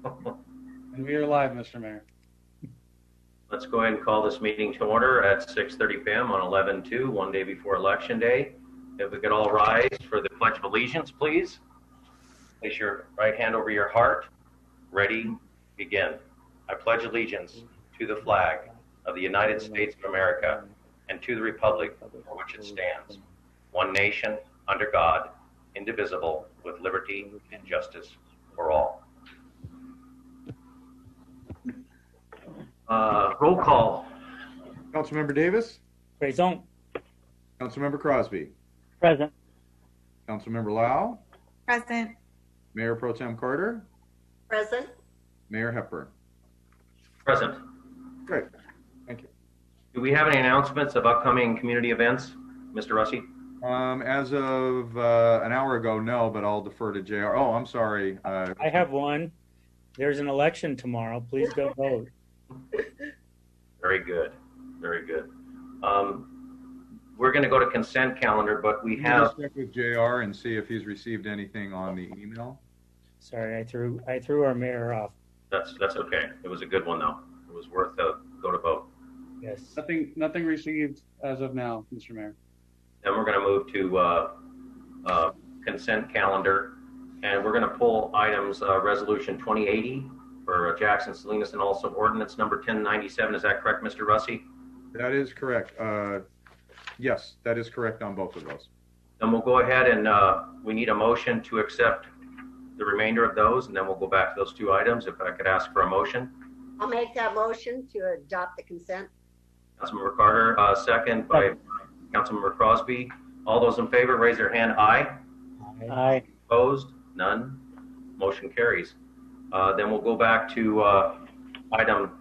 And we are live, Mr. Mayor. Let's go ahead and call this meeting to order at 6:30 p.m. on 11/2, one day before Election Day. If we could all rise for the Pledge of Allegiance, please. Place your right hand over your heart. Ready, begin. I pledge allegiance to the flag of the United States of America and to the republic for which it stands, one nation, under God, indivisible, with liberty and justice for all. Roll call. Councilmember Davis? Present. Councilmember Crosby? Present. Councilmember Lau? Present. Mayor Pro Tem Carter? Present. Mayor Hepburn? Present. Great. Thank you. Do we have any announcements of upcoming community events, Mr. Russi? As of an hour ago, no, but I'll defer to JR. Oh, I'm sorry. I have one. There's an election tomorrow. Please go vote. Very good. Very good. We're going to go to consent calendar, but we Can you have. just check with JR and see if he's received anything on the email? Sorry, I threw our mayor off. That's okay. It was a good one though. It was worth a go to vote. Yes. Nothing received as of now, Mr. Mayor. Then we're going to move to consent calendar, and we're going to pull items resolution 2080 for Jackson, Salinas, and also ordinance number 1097. Is that correct, Mr. Russi? That is correct. Yes, that is correct on both of those. Then we'll go ahead and we need a motion to accept the remainder of those, and then we'll go back to those two items. If I could ask for a motion. I'll make that motion to adopt the consent. Councilmember Carter, second by Councilmember Crosby. All those in favor, raise their hand. Aye. Aye. Opposed? None. Motion carries. Then we'll go back to item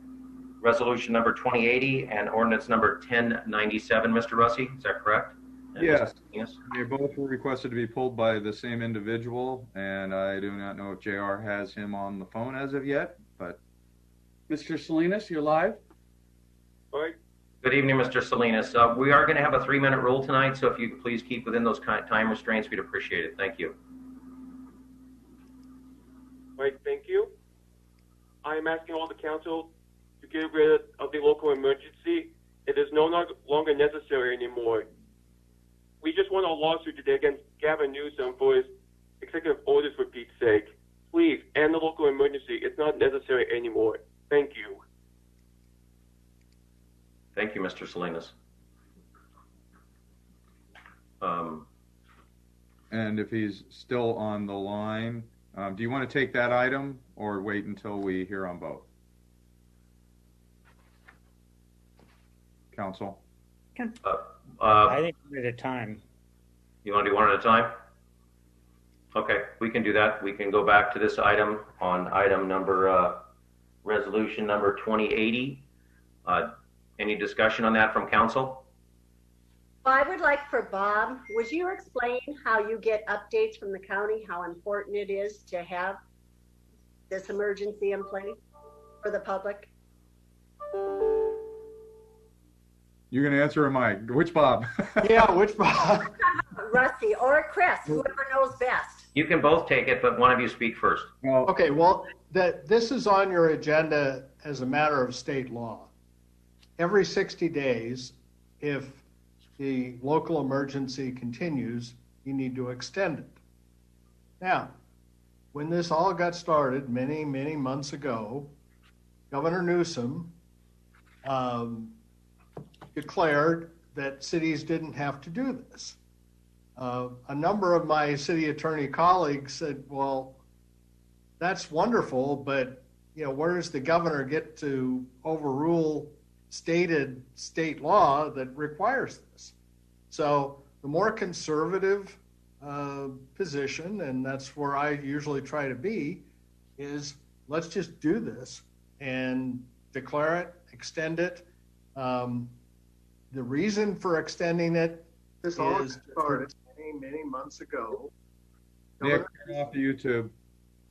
resolution number 2080 and ordinance number 1097. Mr. Russi, is that correct? And Yes. Yes. They both were requested to be pulled by the same individual, and I do not know if JR has him on the phone as of yet, but. Mr. Salinas, you're live. All right. Good evening, Mr. Salinas. We are going to have a 3-minute rule tonight, so if you could please keep within those time restraints, we'd appreciate it. Thank you. All right, thank you. I am asking all the council to get rid of the local emergency. It is no longer necessary anymore. We just won a lawsuit today against Gavin Newsom for his executive orders, for Pete's sake. Please, end the local emergency. It's not necessary anymore. Thank you. Thank you, Mr. Salinas. And if he's still on the line, do you want to take that item or wait until we hear on both? Council? I think one at a time. You want to do one at a time? Okay, we can do that. We can go back to this item on item number, resolution number 2080. Any discussion on that from council? I would like for Bob, would you explain how you get updates from the county, how important it is to have this emergency in place for the public? You're going to answer or Mike? Which Bob? Yeah, which Bob? Rusty or Chris, whoever knows best. You can both take it, but one of you speak first. Well, Okay, well, this is on your agenda as a matter of state law. Every 60 days, if the local emergency continues, you need to extend it. Now, when this all got started many, many months ago, Governor Newsom declared that cities didn't have to do this. A number of my city attorney colleagues said, well, that's wonderful, but where does the governor get to overrule stated state law that requires this? So the more conservative position, and that's where I usually try to be, is let's just do this and declare it, extend it. The reason for extending it is started many, many months ago. Nick, turn off YouTube.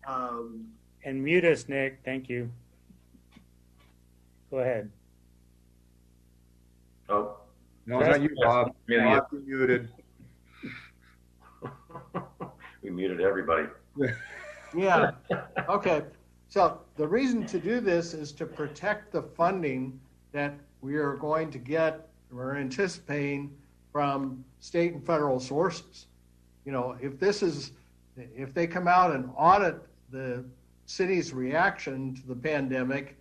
And mute us, Nick. Thank you. Go ahead. Oh, No, it's not you, Bob. Mute Bob, you're muted. we muted everybody. Yeah. Okay. So the reason to do this is to protect the funding that we are going to get, we're anticipating from state and federal sources. You know, if they come out and audit the city's reaction to the pandemic,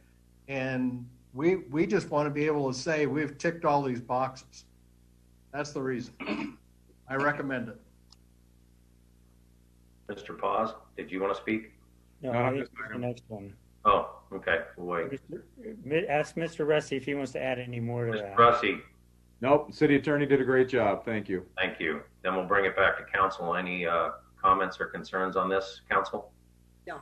and we just want to be able to say we've ticked all these boxes. That's the reason. I recommend it. Mr. Paz, did you want to speak? No, No, I I'm think just- it's the next one. Oh, okay, we'll wait. Ask Mr. Rusty if he wants to add any more to Mr. that. Russi, Nope, city attorney did a great job. Thank you. thank you. Then we'll bring it back to council. Any comments or concerns on this, council? No.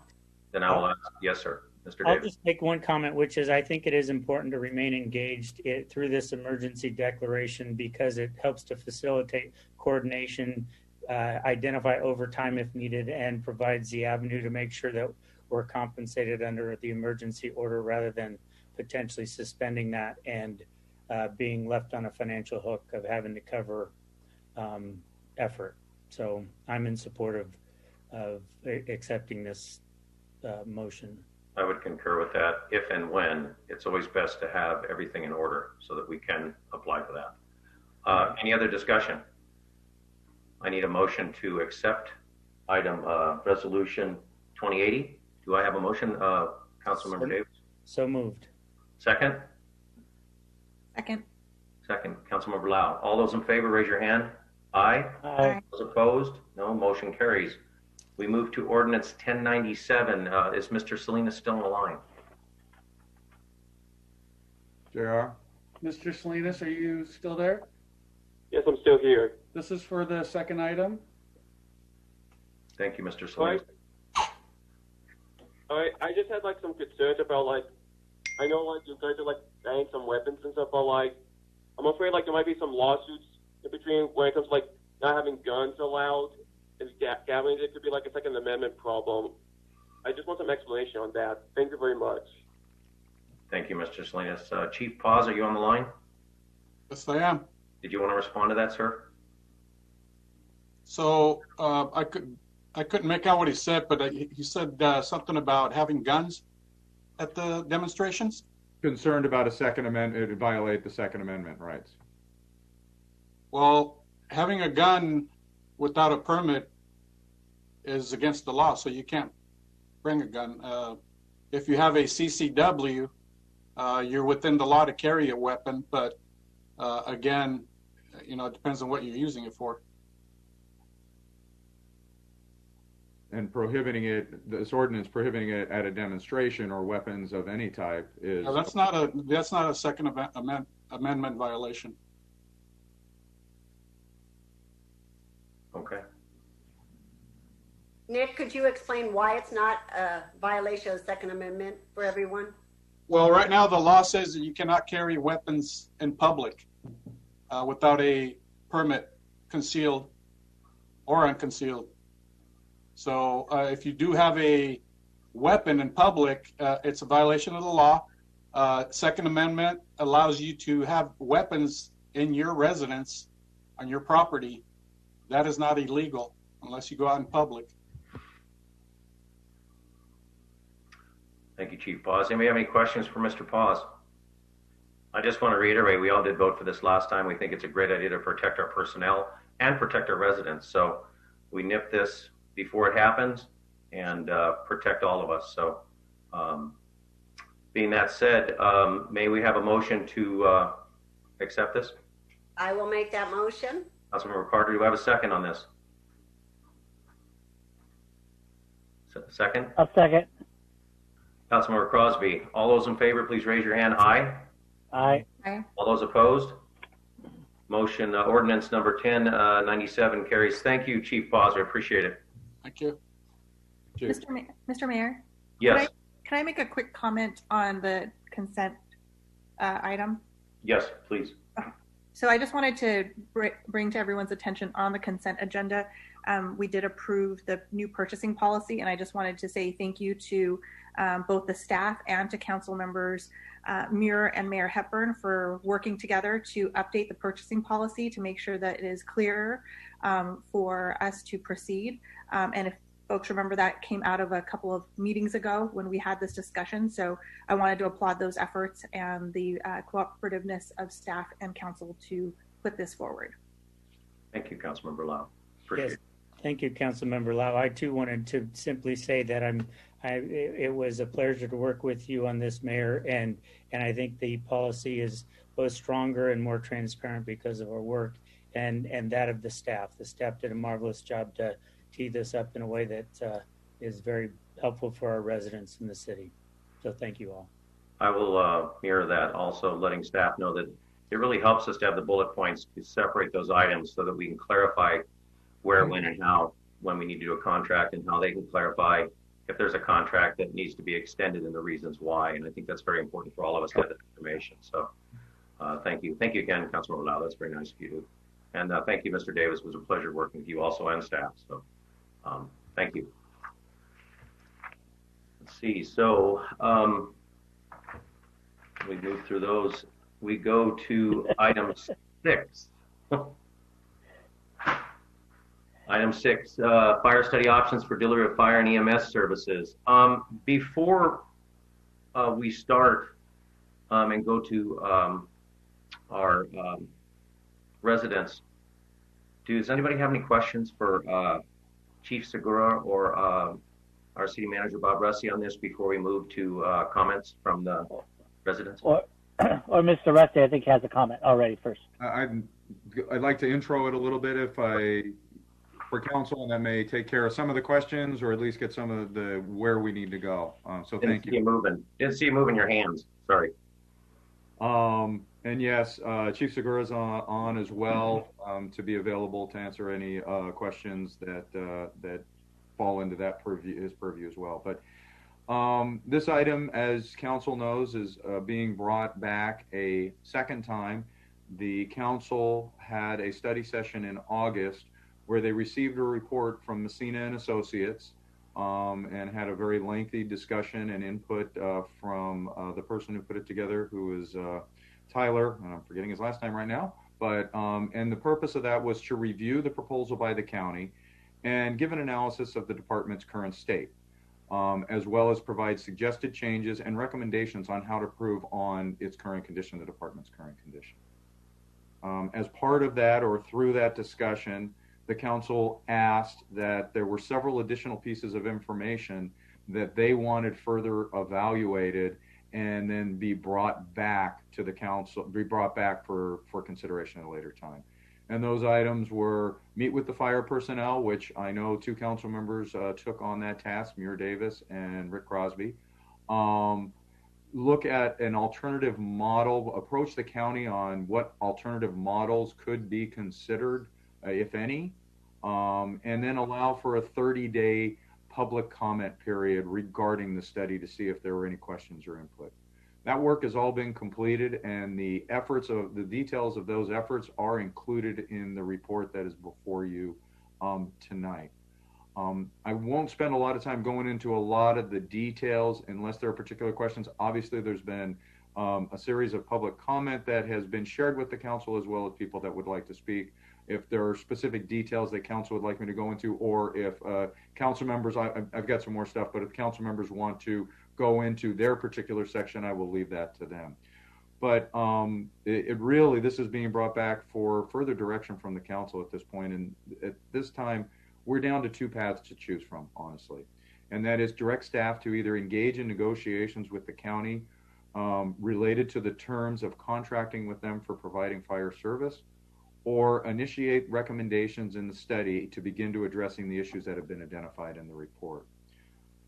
Then I will ask, yes, sir. Mr. I'll Davis. just make one comment, which is I think it is important to remain engaged through this emergency declaration because it helps to facilitate coordination, identify overtime if needed, and provides the avenue to make sure that we're compensated under the emergency order rather than potentially suspending that and being left on a financial hook of having to cover effort. So I'm in support of accepting this motion. I would concur with that. If and when, it's always best to have everything in order so that we can apply for that. Any other discussion? I need a motion to accept item resolution 2080. Do I have a motion, Councilmember Davis? So moved. Second? Second. Second, Councilmember Lau. All those in favor, raise your hand. Aye. Aye. Those opposed? No, motion carries. We move to ordinance 1097. Is Mr. Salinas still on the line? JR? Mr. Salinas, are you still there? Yes, I'm still here. This is for the second item. Thank you, Mr. All right. Salinas. All right. I just had like some concerns about like, I know like you guys are like banning some weapons and stuff, but like, I'm afraid like there might be some lawsuits in between when it comes to like not having guns allowed and gatherings. It could be like a Second Amendment problem. I just want some explanation on that. Thank you very much. Thank you, Mr. Salinas. Chief Paz, are you on the line? Yes, I am. Did you want to respond to that, sir? So I couldn't make out what he said, but he said something about having guns at the demonstrations. Concerned about a Second Amendment, it would violate the Second Amendment rights. Well, having a gun without a permit is against the law, so you can't bring a gun. If you have a CCW, you're within the law to carry a weapon, but again, you know, it depends on what you're using it for. And prohibiting it, this ordinance prohibiting it at a demonstration or weapons of any type is. Now, that's not a Second Amendment violation. Okay. Nick, could you explain why it's not a violation of the Second Amendment for everyone? Well, right now the law says that you cannot carry weapons in public without a permit, concealed or unconcealed. So if you do have a weapon in public, it's a violation of the law. Second Amendment allows you to have weapons in your residence, on your property. That is not illegal unless you go out in public. Thank you, Chief Paz. Anybody have any questions for Mr. Paz? I just want to reiterate, we all did vote for this last time. We think it's a great idea to protect our personnel and protect our residents. So we nip this before it happens and protect all of us. So being that said, may we have a motion to accept this? I will make that motion. Councilmember Carter, do we have a second on this? Second? I'll second. Councilmember Crosby. All those in favor, please raise your hand. Aye. Aye. All those opposed? Motion, ordinance number 1097 carries. Thank you, Chief Paz. I appreciate it. Thank you. Chief. Mr. Mayor, Yes, can I make a quick comment on the consent item? yes, please. So I just wanted to bring to everyone's attention on the consent agenda. We did approve the new purchasing policy, and I just wanted to say thank you to both the staff and to council members Muir and Mayor Hepburn for working together to update the purchasing policy to make sure that it is clearer for us to proceed. And folks remember that came out of a couple of meetings ago when we had this discussion. So I wanted to applaud those efforts and the cooperativeness of staff and council to put this forward. Thank you, Councilmember Lau. Appreciate Yes. Thank you, Councilmember Lau. I too wanted to simply say that it was a pleasure to work with you on this, Mayor, and I think the policy is both stronger and more transparent because of our work and that of the staff. The staff did a marvelous job to tee this up in a way that is very helpful for our residents in the city. So thank you all. I will mirror that, also letting staff know that it really helps us to have the bullet points to separate those items so that we can clarify where, when, and how, when we need to do a contract, and how they can clarify if there's a contract that needs to be extended and the reasons why. And I think that's very important for all of us to have that information. So thank you. Thank you again, Councilmember Lau. That's very nice of you. And thank you, Mr. Davis. It was a pleasure working with you also and staff. So thank you. Let's see. So we move through those. We go to item 6. Item 6, fire study options for delivery of fire and EMS services. Before we start and go to our residents, does anybody have any questions for Chief Segura or our City Manager Bob Russi on this before we move to comments from the residents? Or Mr. Rusty, I think has a comment already first. I'd like to intro it a little bit for council, and that may take care of some of the questions or at least get some of the where we need to go. So thank you. Didn't see you moving your hands. Sorry. And yes, Chief Segura is on as well to be available to answer any questions that fall into that his purview as well. But this item, as council knows, is being brought back a second time. The council had a study session in August where they received a report from Messina and Associates and had a very lengthy discussion and input from the person who put it together, who is Tyler, and I'm forgetting his last name right now. But and the purpose of that was to review the proposal by the county and give an analysis of the department's current state, as well as provide suggested changes and recommendations on how to improve on its current condition, the department's current condition. As part of that, or through that discussion, the council asked that there were several additional pieces of information that they wanted further evaluated and then be brought back to the council, be brought back for consideration at a later time. And those items were meet with the fire personnel, which I know 2 council members took on that task, Muir Davis and Rick Crosby. Look at an alternative model, approach the county on what alternative models could be considered, if any, and then allow for a 30-day public comment period regarding the study to see if there were any questions or input. That work has all been completed, and the details of those efforts are included in the report that is before you tonight. I won't spend a lot of time going into a lot of the details unless there are particular questions. Obviously, there's been a series of public comment that has been shared with the council, as well as people that would like to speak. If there are specific details that council would like me to go into, or if council members, I've got some more stuff, but if council members want to go into their particular section, I will leave that to them. But it really, this is being brought back for further direction from the council at this point. And at this time, we're down to 2 paths to choose from, honestly. And that is direct staff to either engage in negotiations with the county related to the terms of contracting with them for providing fire service, or initiate recommendations in the study to begin to addressing the issues that have been identified in the report.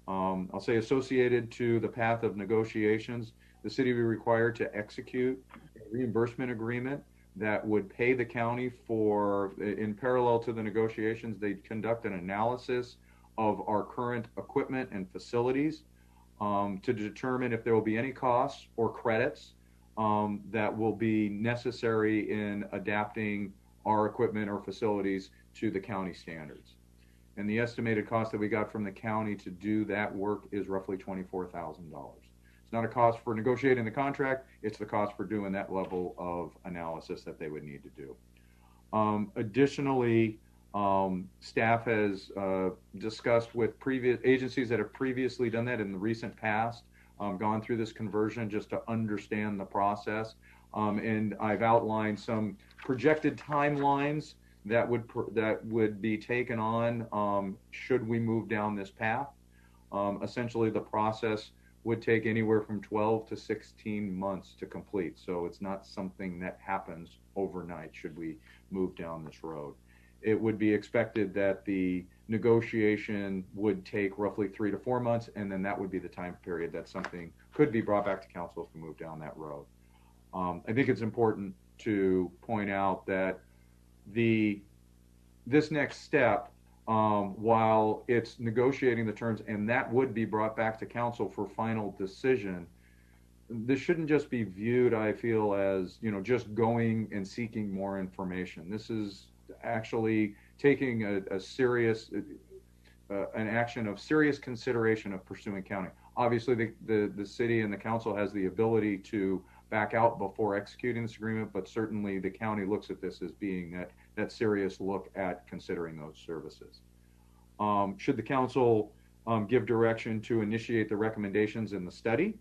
I'll say associated to the path of negotiations, the city will be required to execute a reimbursement agreement that would pay the county for, in parallel to the negotiations, they'd conduct an analysis of our current equipment and facilities to determine if there will be any costs or credits that will be necessary in adapting our equipment or facilities to the county standards. And the estimated cost that we got from the county to do that work is roughly $24,000. It's not a cost for negotiating the contract, it's the cost for doing that level of analysis that they would need to do. Additionally, Staff has discussed with previous agencies that have previously done that in the recent past, gone through this conversion just to understand the process. And I've outlined some projected timelines that would be taken on should we move down this path. Essentially, the process would take anywhere from 12 to 16 months to complete. So it's not something that happens overnight should we move down this road. It would be expected that the negotiation would take roughly 3 to 4 months, and then that would be the time period that something could be brought back to council if we move down that road. I think it's important to point out that this next step, while it's negotiating the terms, and that would be brought back to council for final decision, this shouldn't just be viewed, I feel, as just going and seeking more information. This is actually taking a serious an action of serious consideration of pursuing county. Obviously, the city and the council has the ability to back out before executing this agreement, but certainly the county looks at this as being that serious look at considering those services. Should the council give direction to initiate the recommendations in the study,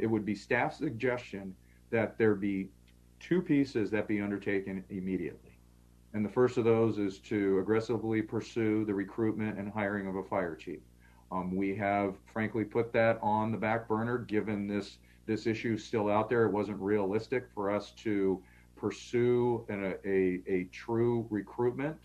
it would be staff's suggestion that there be 2 pieces that be undertaken immediately. And the first of those is to aggressively pursue the recruitment and hiring of a fire chief. We have frankly put that on the back burner given this issue still out there. It wasn't realistic for us to pursue a true recruitment,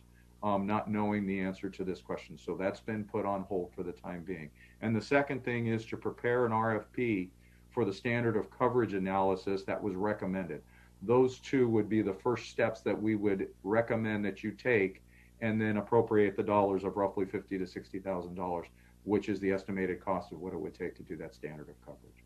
not knowing the answer to this question. So that's been put on hold for the time being. And the second thing is to prepare an RFP for the standard of coverage analysis that was recommended. Those 2 would be the first steps that we would recommend that you take, and then appropriate the dollars of roughly $50,000 to $60,000, which is the estimated cost of what it would take to do that standard of coverage.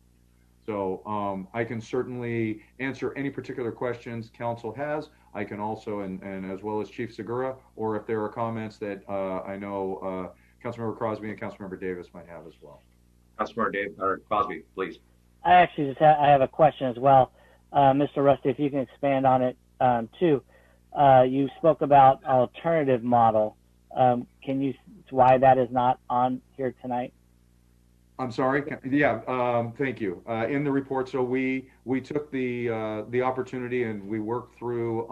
So I can certainly answer any particular questions council has. I can also, and as well as Chief Segura, or if there are comments that I know Councilmember Crosby and Councilmember Davis might have as well. Councilmember Crosby, please. I actually just I have a question as well. Mr. Rusty, if you can expand on it too. You spoke about alternative model. Can you why that is not on here tonight? I'm sorry. Yeah, thank you. In the report, so we took the opportunity and we worked through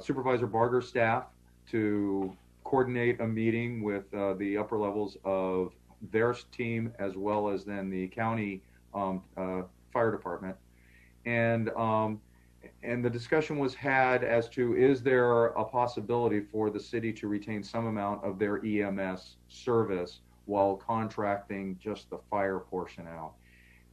Supervisor Barger's staff to coordinate a meeting with the upper levels of their team as well as then the county fire department, and the discussion was had as to is there a possibility for the city to retain some amount of their EMS service while contracting just the fire portion out.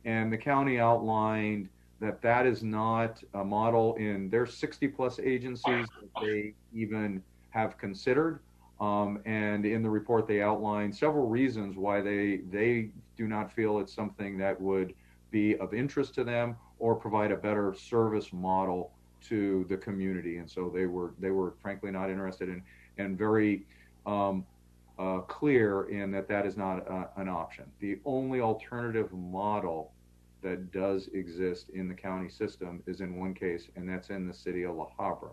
And the county outlined that is not a model in their 60 plus agencies that they even have considered. And in the report, they outlined several reasons why they do not feel it's something that would be of interest to them or provide a better service model to the community. And so they were frankly not interested in, and very clear in that is not an option. The only alternative model that does exist in the county system is in one case, and that's in the city of La Habra.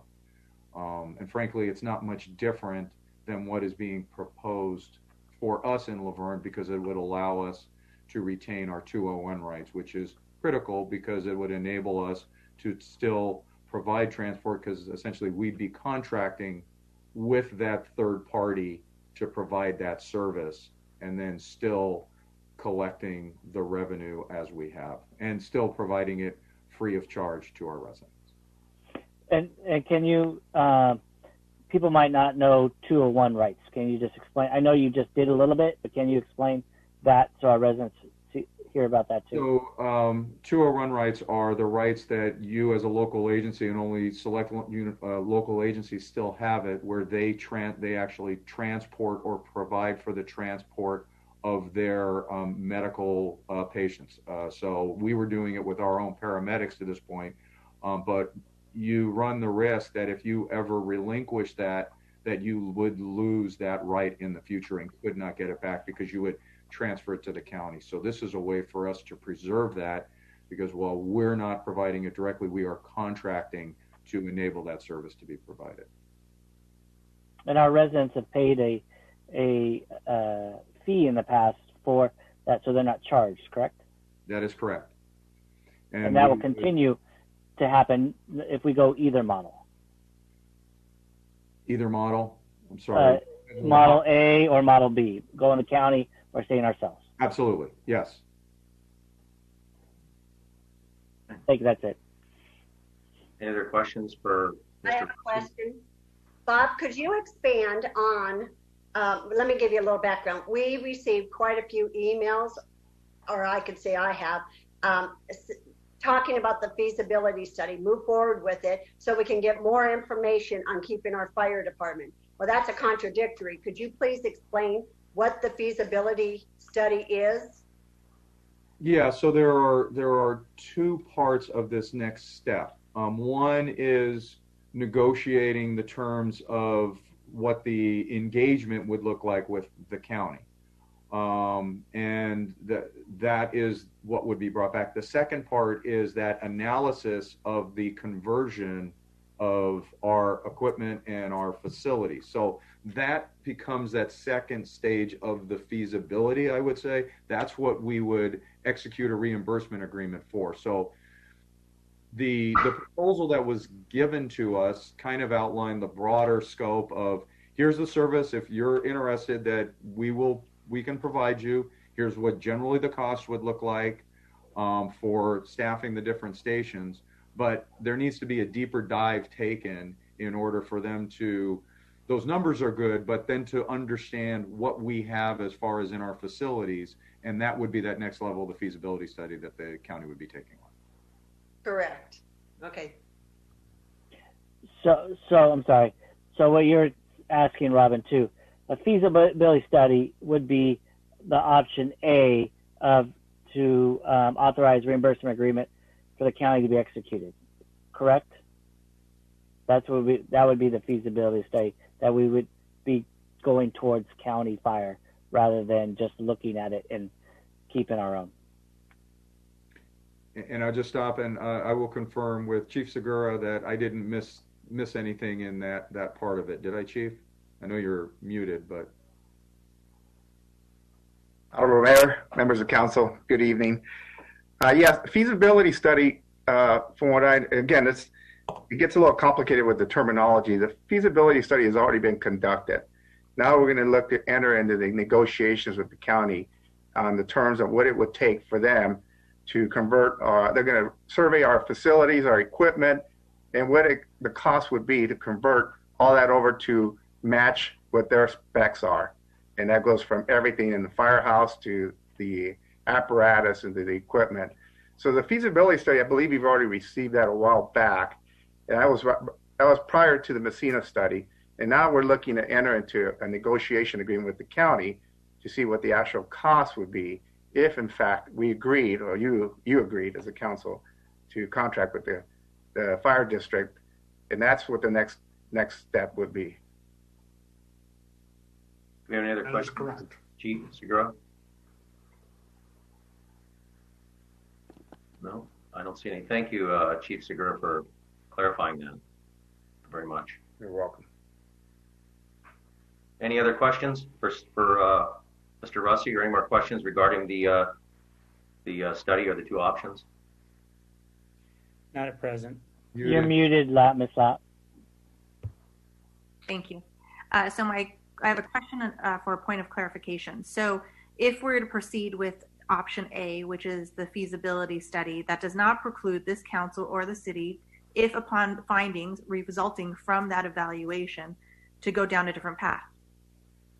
And frankly, it's not much different than what is being proposed for us in Laverne, because it would allow us to retain our 201 rights, which is critical because it would enable us to still provide transport, because essentially we'd be contracting with that third party to provide that service and then still collecting the revenue as we have and still providing it free of charge to our residents. And can you, people might not know 201 rights. Can you just explain? I know you just did a little bit, but can you explain that so our residents hear about that too? So 201 rights are the rights that you as a local agency, and only select local agencies still have it, where they actually transport or provide for the transport of their medical patients. So we were doing it with our own paramedics to this point, but you run the risk that if you ever relinquish that you would lose that right in the future and could not get it back because you would transfer it to the county. So this is a way for us to preserve that, because while we're not providing it directly, we are contracting to enable that service to be provided. and our residents have paid a fee in the past for that, so they're not charged, correct? That is correct. And that will continue to happen if we go either model. Either model? I'm sorry. Model A or Model B, go in the county or stay in ourselves. Absolutely, yes. Thank you, that's it. Any other questions for Mr. I have a question. Bob, could you expand on, let me give you a little background. We received quite a few emails, or I could say I have, talking about the feasibility study, move forward with it so we can get more information on keeping our fire department. Well, that's a contradictory. Could you please explain what the feasibility study is? Yeah, so there are two parts of this next step. One is negotiating the terms of what the engagement would look like with the county. And that is what would be brought back. The second part is that analysis of the conversion of our equipment and our facilities. So that becomes that second stage of the feasibility, I would say. That's what we would execute a reimbursement agreement for. So the proposal that was given to us kind of outlined the broader scope of, here's the service, if you're interested, that we can provide you. Here's what generally the cost would look like for staffing the different stations. But there needs to be a deeper dive taken in order for them to, those numbers are good, but then to understand what we have as far as in our facilities. And that would be that next level of the feasibility study that the county would be taking on. Correct. Okay. So I'm sorry. So what you're asking, Robin, too, a feasibility study would be the option A of to authorize reimbursement agreement for the county to be executed, correct? That would be the feasibility study that we would be going towards county fire rather than just looking at it and keeping our own. And I'll just stop and I will confirm with Chief Segura that I didn't miss anything in that part of it. Did I, Chief? I know you're muted, but. Honorable Mayor, members of council, good evening. Yes, feasibility study, from what it gets a little complicated with the terminology. The feasibility study has already been conducted. Now we're going to look to enter into the negotiations with the county on the terms of what it would take for them to convert, they're going to survey our facilities, our equipment, and what the cost would be to convert all that over to match what their specs are. And that goes from everything in the firehouse to the apparatus and to the equipment. So the feasibility study, I believe you've already received that a while back. And that was prior to the Messina study. And now we're looking to enter into a negotiation agreement with the county to see what the actual cost would be if, in fact, we agreed, or you agreed as a council, to contract with the fire district. And that's what the next step would be. Do we have any other That is questions? correct. Chief Segura? No, I don't see any. Thank you, Chief Segura, for clarifying that very much. You're welcome. Any other questions for Mr. Russi, or any more questions regarding the study or the two options? Not at present. You're muted, Miss Lott. Thank you. So I have a question for a point of clarification. So if we're to proceed with option A, which is the feasibility study, that does not preclude this council or the city, if upon findings resulting from that evaluation, to go down a different path.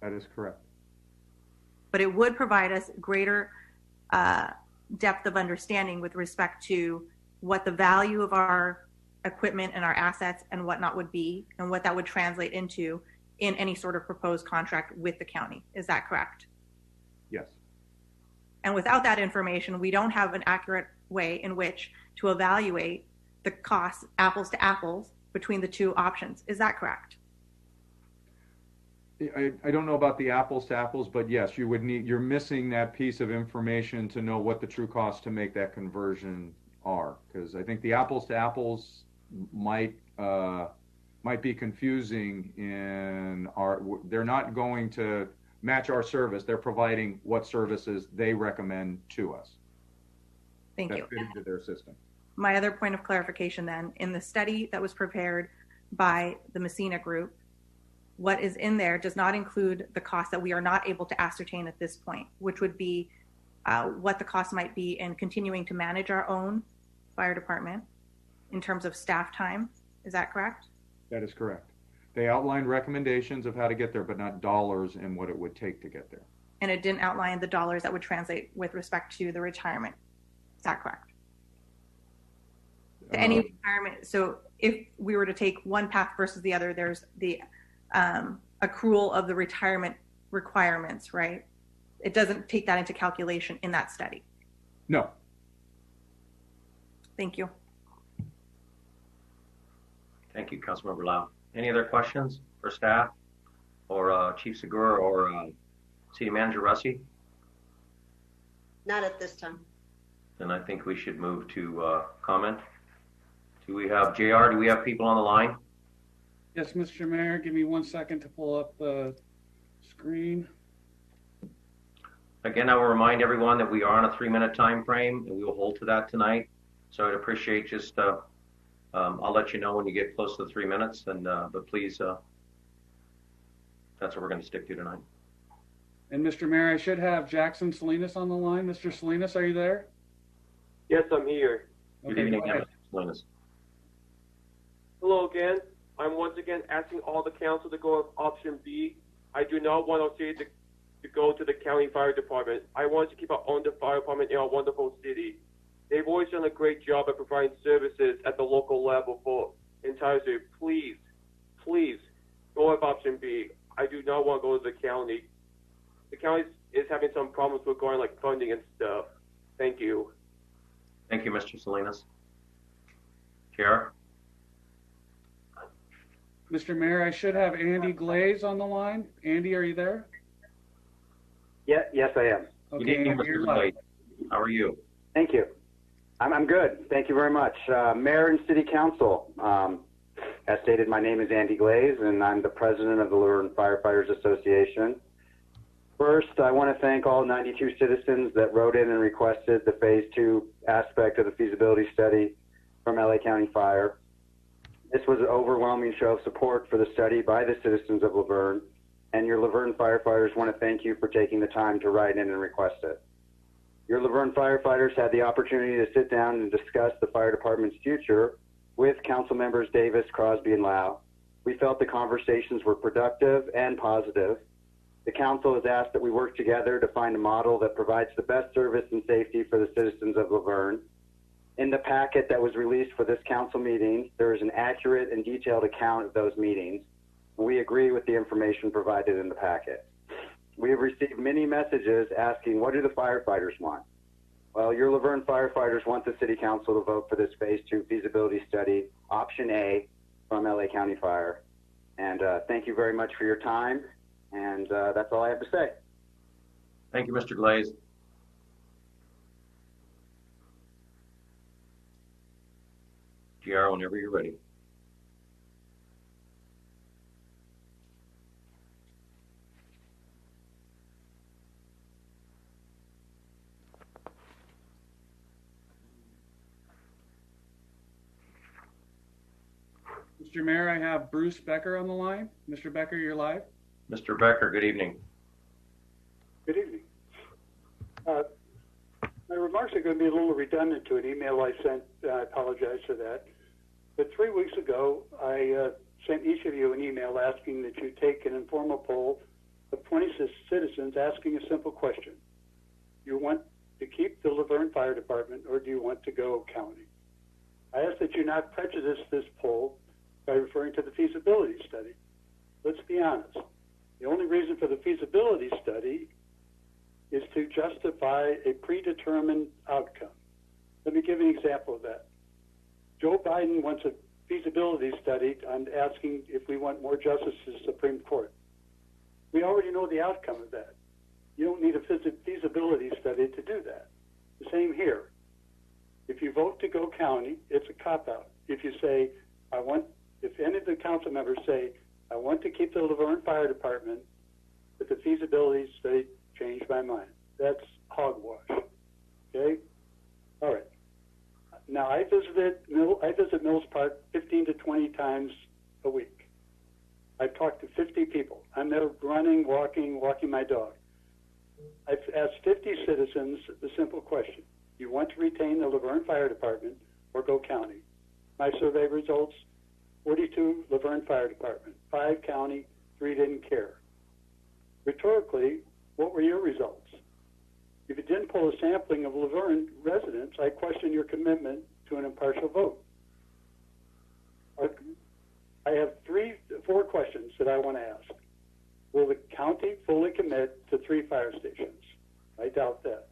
That is correct. But it would provide us greater depth of understanding with respect to what the value of our equipment and our assets and whatnot would be, and what that would translate into in any sort of proposed contract with the county. Is that correct? Yes. And without that information, we don't have an accurate way in which to evaluate the costs, apples to apples, between the two options. Is that correct? I don't know about the apples to apples, but yes, you're missing that piece of information to know what the true costs to make that conversion are. Because I think the apples to apples might might be confusing in they're not going to match our service. They're providing what services they recommend to us Thank that you. fit into their system. My other point of clarification then, in the study that was prepared by the Messina Group, what is in there does not include the cost that we are not able to ascertain at this point, which would be what the cost might be in continuing to manage our own fire department in terms of staff time. Is that correct? That is correct. They outlined recommendations of how to get there, but not dollars and what it would take to get there. And it didn't outline the dollars that would translate with respect to the retirement. Is that correct? Any retirement. So if we were to take one path versus the other, there's the accrual of the retirement requirements, right? It doesn't take that into calculation in that study. No. Thank you. Thank you, Councilmember Lau. Any other questions for staff or Chief Segura or City Manager Russi? Not at this time. Then I think we should move to comment. Do we have JR? Do we have people on the line? Yes, Mr. Mayor, give me 1 second to pull up the screen. Again, I will remind everyone that we are on a 3-minute time frame and we will hold to that tonight. So I'd appreciate just, I'll let you know when you get close to the 3 minutes, and but please, that's what we're going to stick to tonight. And Mr. Mayor, I should have Jackson Salinas on the line. Mr. Salinas, are you there? Yes, I'm here. Good Okay, evening, go ahead. Mr. Salinas. Hello again. I'm once again asking all the council to go with option B. I do not want our city to go to the county fire department. I want to keep our own fire department in our wonderful city. They've always done a great job at providing services at the local level for the entire city. Please, please go with option B. I do not want to go to the county. The county is having some problems regarding like funding and stuff. Thank you. Thank you, Mr. Salinas. JR? Mr. Mayor, I should have Andy Glaze on the line. Andy, are you there? Yeah, yes, I am. Good Okay, evening, you're Mr. live. Glade. How are you? Thank you. I'm good. Thank you very much. Mayor and City Council, as stated, my name is Andy Glaze, and I'm the president of the Laverne Firefighters Association. First, I want to thank all 92 citizens that wrote in and requested the Phase 2 aspect of the feasibility study from LA County Fire. This was an overwhelming show of support for the study by the citizens of Laverne, and your Laverne firefighters want to thank you for taking the time to write in and request it. Your Laverne firefighters had the opportunity to sit down and discuss the fire department's future with council members Davis, Crosby, and Lau. We felt the conversations were productive and positive. The council has asked that we work together to find a model that provides the best service and safety for the citizens of Laverne. In the packet that was released for this council meeting, there is an accurate and detailed account of those meetings. We agree with the information provided in the packet. We have received many messages asking, what do the firefighters want? Well, your Laverne firefighters want the City Council to vote for this Phase 2 feasibility study, option A, from LA County Fire. And thank you very much for your time. And that's all I have to say. Thank you, Mr. Glaze. JR, whenever you're ready. Mr. Mayor, I have Bruce Becker on the line. Mr. Becker, you're live. Mr. Becker, good evening. Good evening. My remarks are going to be a little redundant to an email I sent. I apologize for that. But 3 weeks ago, I sent each of you an email asking that you take an informal poll of 26 citizens asking a simple question. Do you want to keep the Laverne Fire Department, or do you want to go county? I ask that you not prejudice this poll by referring to the feasibility study. Let's be honest. The only reason for the feasibility study is to justify a predetermined outcome. Let me give you an example of that. Joe Biden wants a feasibility study on asking if we want more justices to the Supreme Court. We already know the outcome of that. You don't need a feasibility study to do that. The same here. If you vote to go county, it's a cop-out. If you say, I want If any of the council members say, I want to keep the Laverne Fire Department, but the feasibility study changed my mind. That's hogwash. Okay? All right. Now, I visit Mills Park 15 to 20 times a week. I've talked to 50 people. I'm there running, walking my dog. I've asked 50 citizens the simple question: do you want to retain the Laverne Fire Department or go county? My survey results: 42 Laverne Fire Department, 5 county, 3 didn't care. Rhetorically, what were your results? If you didn't pull a sampling of Laverne residents, I question your commitment to an impartial vote. I have 4 questions that I want to ask. Will the county fully commit to 3 fire stations? I doubt that.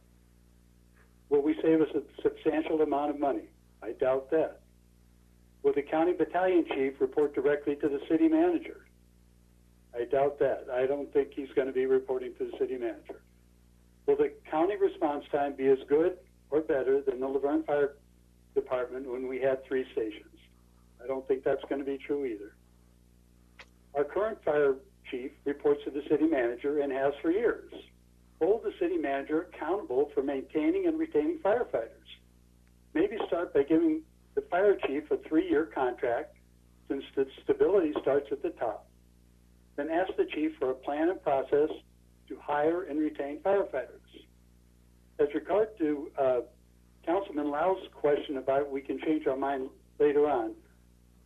Will we save us a substantial amount of money? I doubt that. Will the county battalion chief report directly to the city manager? I doubt that. I don't think he's going to be reporting to the city manager. Will the county response time be as good or better than the Laverne Fire Department when we had 3 stations? I don't think that's going to be true either. Our current fire chief reports to the city manager and has for years. Hold the city manager accountable for maintaining and retaining firefighters. Maybe start by giving the fire chief a 3-year contract, since the stability starts at the top. Then ask the chief for a plan and process to hire and retain firefighters. As regard to Councilman Lau's question about we can change our mind later on,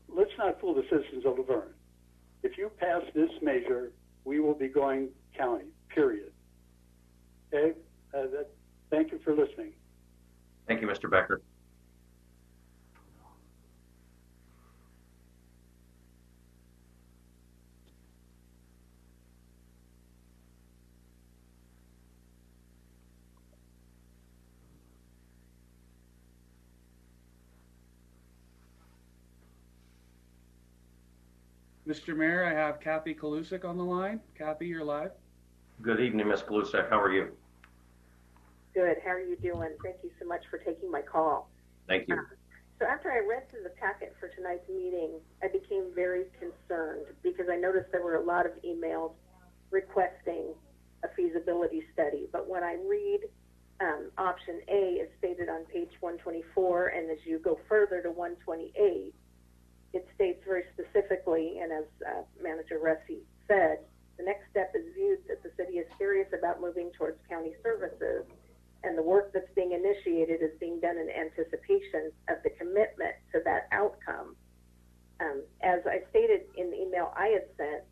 let's not fool the citizens of Laverne. If you pass this measure, we will be going county, period. Okay? Thank you for listening. Thank you, Mr. Becker. Mr. Mayor, I have Kathy Kalusik on the line. Kathy, you're live. Good evening, Ms. Galusek. How are you? Good. How are you doing? Thank you so much for taking my call. Thank you. So after I read through the packet for tonight's meeting, I became very concerned because I noticed there were a lot of emails requesting a feasibility study. But when I read option A is stated on page 124, and as you go further to 128, it states very specifically, and as Manager Russi said, the next step is viewed that the city is serious about moving towards county services, and the work that's being initiated is being done in anticipation of the commitment to that outcome. As I stated in the email I had sent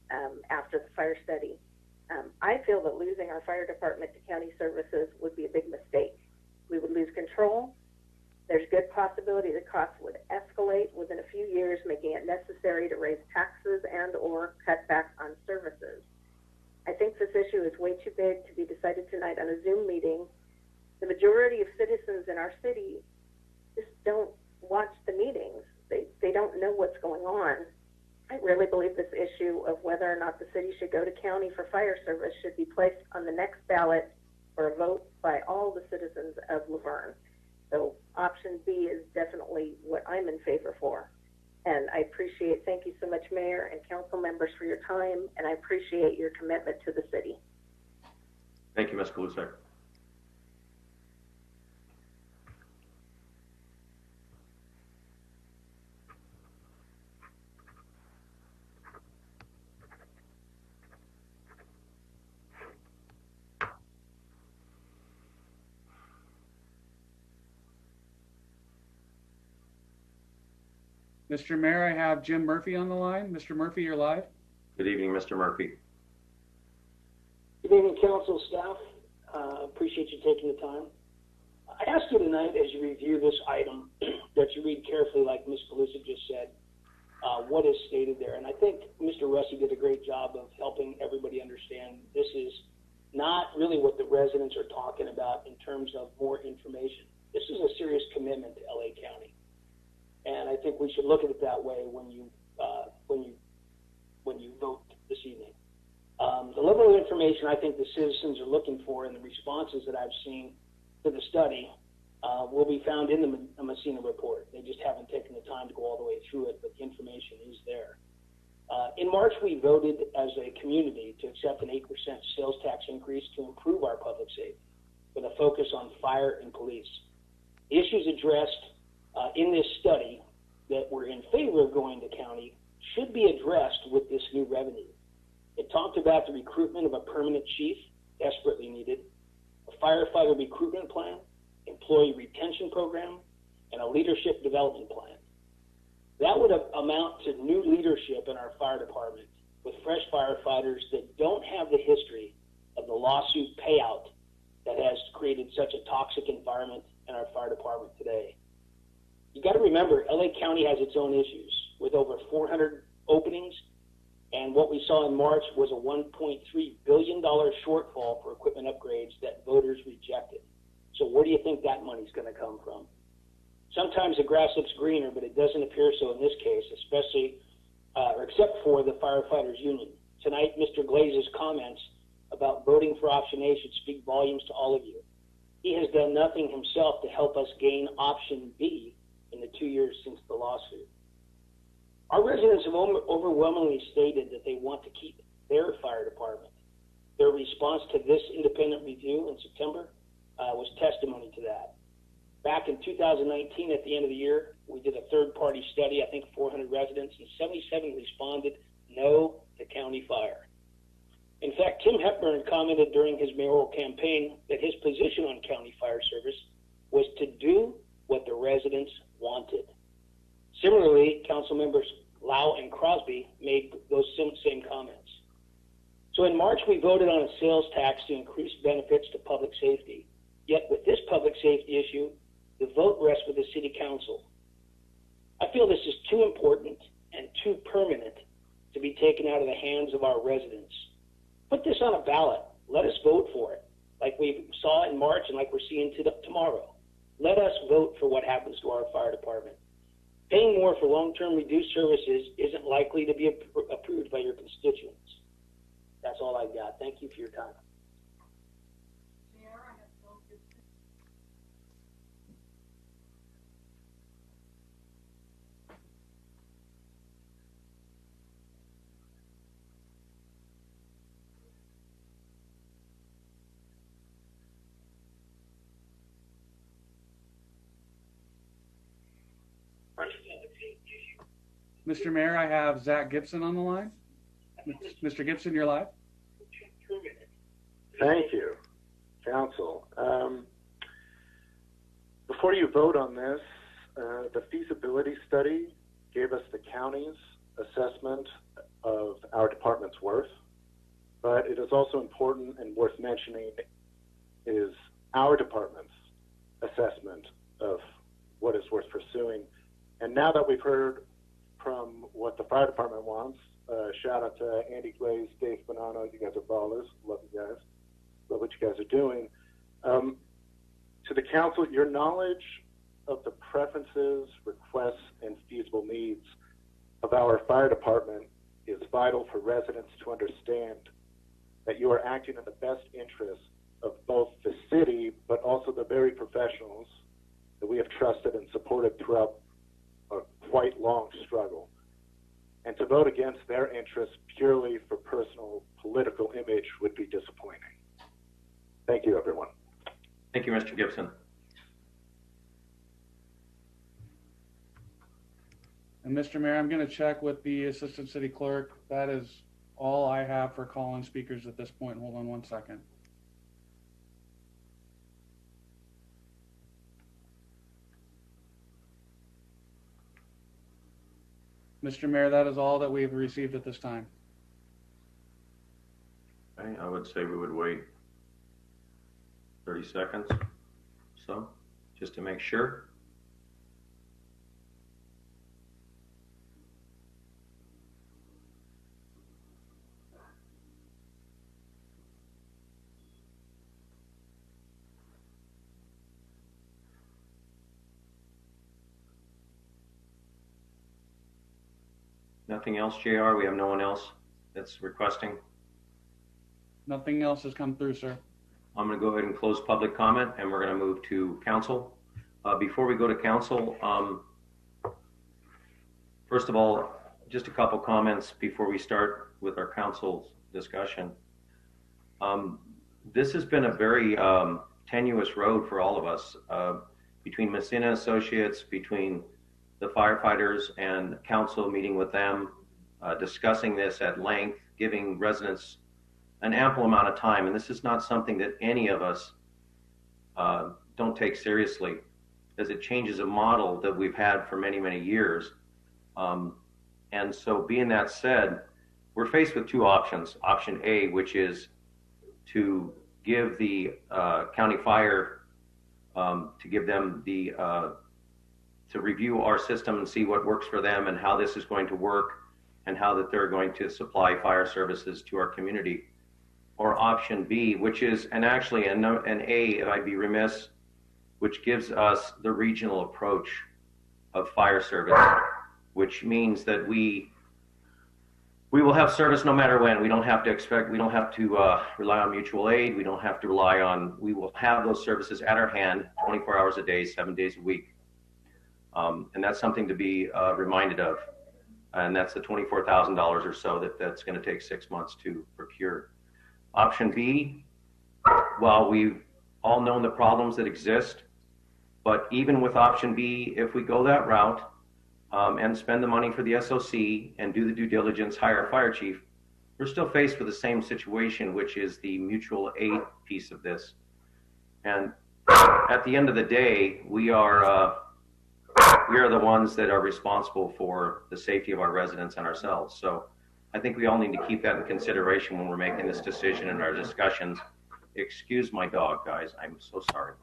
after the fire study, I feel that losing our fire department to county services would be a big mistake. We would lose control. There's good possibility the costs would escalate within a few years, making it necessary to raise taxes and or cut back on services. I think this issue is way too big to be decided tonight on a Zoom meeting. The majority of citizens in our city just don't watch the meetings. They don't know what's going on. I really believe this issue of whether or not the city should go to county for fire service should be placed on the next ballot for a vote by all the citizens of Laverne. So option B is definitely what I'm in favor for. And I appreciate, thank you so much, Mayor and council members, for your time, and I appreciate your commitment to the city. Thank you, Ms. Galusek. Mr. Mayor, I have Jim Murphy on the line. Mr. Murphy, you're live. Good evening, Mr. Murphy. Good evening, council staff. Appreciate you taking the time. I ask you tonight, as you review this item, that you read carefully, like Ms. Galusik just said, what is stated there. And I think Mr. Russi did a great job of helping everybody understand this is not really what the residents are talking about in terms of more information. This is a serious commitment to LA County. And I think we should look at it that way when you vote this evening. The level of information I think the citizens are looking for and the responses that I've seen to the study will be found in the Messina report. They just haven't taken the time to go all the way through it, but the information is there. In March, we voted as a community to accept an 8% sales tax increase to improve our public safety with a focus on fire and police. The issues addressed in this study that were in favor of going to county should be addressed with this new revenue. It talked about the recruitment of a permanent chief, desperately needed, a firefighter recruitment plan, employee retention program, and a leadership development plan. That would amount to new leadership in our fire department with fresh firefighters that don't have the history of the lawsuit payout that has created such a toxic environment in our fire department today. You got to remember, LA County has its own issues with over 400 openings, and what we saw in March was a $1.3 billion shortfall for equipment upgrades that voters rejected. So where do you think that money's going to come from? Sometimes the grass looks greener, but it doesn't appear so in this case, especially, or except for the firefighters union. Tonight, Mr. Glaze's comments about voting for option A should speak volumes to all of you. He has done nothing himself to help us gain option B in the 2 years since the lawsuit. Our residents have overwhelmingly stated that they want to keep their fire department. Their response to this independent review in September was testimony to that. Back in 2019, at the end of the year, we did a third-party study, I think 400 residents, and 77 responded no to county fire. In fact, Tim Hepburn commented during his mayoral campaign that his position on county fire service was to do what the residents wanted. Similarly, council members Lau and Crosby made those same comments. So in March, we voted on a sales tax to increase benefits to public safety. Yet with this public safety issue, the vote rests with the city council. I feel this is too important and too permanent to be taken out of the hands of our residents. Put this on a ballot. Let us vote for it, like we saw in March and like we're seeing tomorrow. Let us vote for what happens to our fire department. Paying more for long-term reduced services isn't likely to be approved by your constituents. That's all I've got. Thank you for your time. Mr. Mayor, I have Zach Gibson on the line. Mr. Gibson, you're live. Thank you, Council. Before you vote on this, the feasibility study gave us the county's assessment of our department's worth, but it is also important and worth mentioning is our department's assessment of what is worth pursuing. And now that we've heard from what the fire department wants, shout out to Andy Glaze, Dave Bonanno, you guys are ballers, love you guys, love what you guys are doing. To the council, your knowledge of the preferences, requests, and feasible needs of our fire department is vital for residents to understand that you are acting in the best interest of both the city, but also the very professionals that we have trusted and supported throughout a quite long struggle. And to vote against their interests purely for personal political image would be disappointing. Thank you, everyone. Thank you, Mr. Gibson. And Mr. Mayor, I'm going to check with the Assistant City Clerk. That is all I have for call-in speakers at this point. Hold on one second. Mr. Mayor, that is all that we've received at this time. Okay, I would say we would wait 30 seconds, so just to make sure. Nothing else, JR? We have no one else that's requesting? Nothing else has come through, sir. I'm going to go ahead and close public comment, and we're going to move to council. Before we go to council, first of all, just a couple comments before we start with our council discussion. This has been a very tenuous road for all of us, between Messina Associates, between the firefighters and council, meeting with them, discussing this at length, giving residents an ample amount of time. And this is not something that any of us don't take seriously, as it changes a model that we've had for many, many years. And so being that said, we're faced with two options. Option A, which is to give the county fire, to give them the, to review our system and see what works for them and how this is going to work and how that they're going to supply fire services to our community. Or option B, which is, and actually an A, I'd be remiss, which gives us the regional approach of fire service, which means that we will have service no matter when. We don't have to rely on mutual aid. We don't have to rely on, we will have those services at our hand 24 hours a day, 7 days a week. And that's something to be reminded of. And that's the $24,000 or so that's going to take 6 months to procure. Option B, while we've all known the problems that exist, but even with option B, if we go that route and spend the money for the SOC and do the due diligence, hire a fire chief, we're still faced with the same situation, which is the mutual aid piece of this. And at the end of the day, we are the ones that are responsible for the safety of our residents and ourselves. So I think we all need to keep that in consideration when we're making this decision in our discussions. Excuse my dog, guys. I'm so sorry.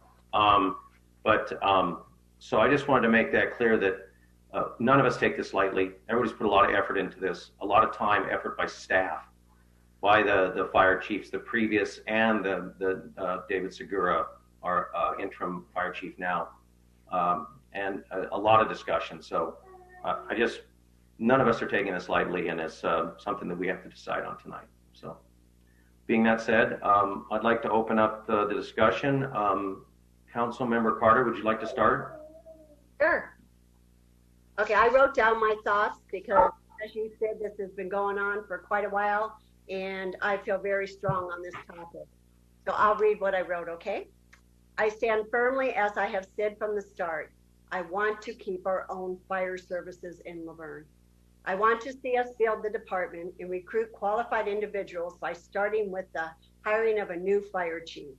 So I just wanted to make that clear that none of us take this lightly. Everybody's put a lot of effort into this, a lot of time, effort by staff, by the fire chiefs, the previous, and the David Segura, our interim fire chief now, and a lot of discussion. So none of us are taking this lightly, and it's something that we have to decide on tonight. So being that said, I'd like to open up the discussion. Council Member Carter, would you like to start? Sure. Okay, I wrote down my thoughts because, as you said, this has been going on for quite a while, and I feel very strong on this topic. So I'll read what I wrote, okay? I stand firmly, as I have said from the start, I want to keep our own fire services in Laverne. I want to see us build the department and recruit qualified individuals by starting with the hiring of a new fire chief.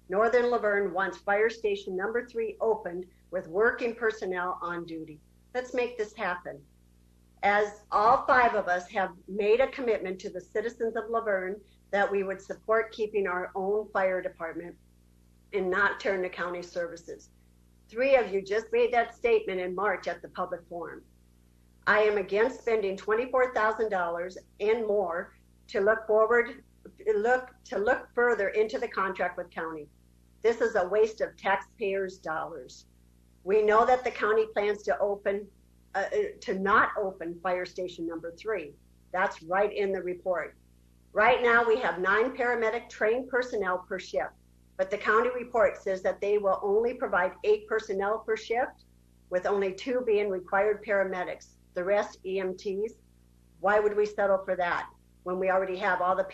Northern Laverne wants Fire Station number 3 opened with working personnel on duty. Let's make this happen. As all 5 of us have made a commitment to the citizens of Laverne that we would support keeping our own fire department and not turn to county services. 3 of you just made that statement in March at the public forum. I am against spending $24,000 and more to look further into the contract with county. This is a waste of taxpayers' dollars. We know that the county plans to not open Fire Station number 3. That's right in the report. Right now we have 9 paramedic trained personnel per shift, but the county report says that they will only provide 8 personnel per shift, with only 2 being required paramedics, the rest EMTs. Why would we settle for that when we already have all the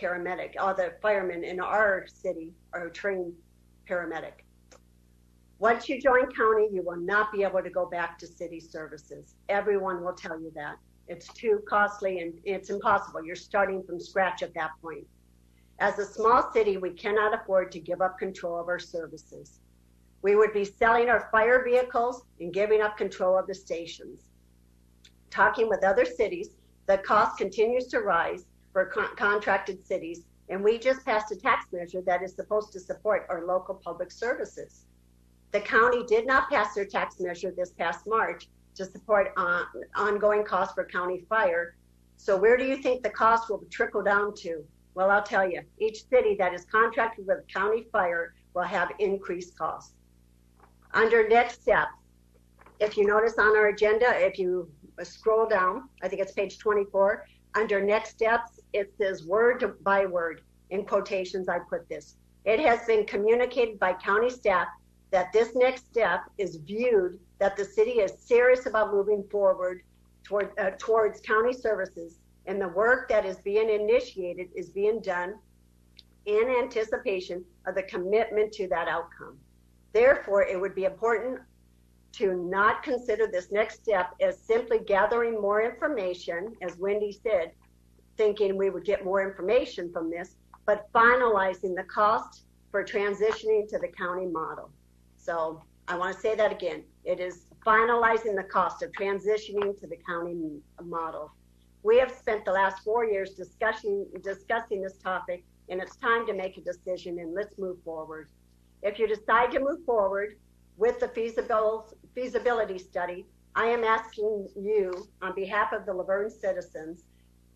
firemen in our city are trained paramedic? Once you join county, you will not be able to go back to city services. Everyone will tell you that. It's too costly and it's impossible. You're starting from scratch at that point. As a small city, we cannot afford to give up control of our services. We would be selling our fire vehicles and giving up control of the stations. Talking with other cities, the cost continues to rise for contracted cities, and we just passed a tax measure that is supposed to support our local public services. The county did not pass their tax measure this past March to support ongoing costs for county fire. So where do you think the cost will trickle down to? Well, I'll tell you, each city that is contracted with county fire will have increased costs. Under next steps, if you notice on our agenda, if you scroll down, I think it's page 24, under next steps, it says word by word, in quotations I put this. It has been communicated by county staff that this next step is viewed that the city is serious about moving forward towards county services, and the work that is being initiated is being done in anticipation of the commitment to that outcome. Therefore, it would be important to not consider this next step as simply gathering more information, as Wendy said, thinking we would get more information from this, but finalizing the cost for transitioning to the county model. So I want to say that again. It is finalizing the cost of transitioning to the county model. We have spent the last 4 years discussing this topic, and it's time to make a decision, and let's move forward. If you decide to move forward with the feasibility study, I am asking you on behalf of the Laverne citizens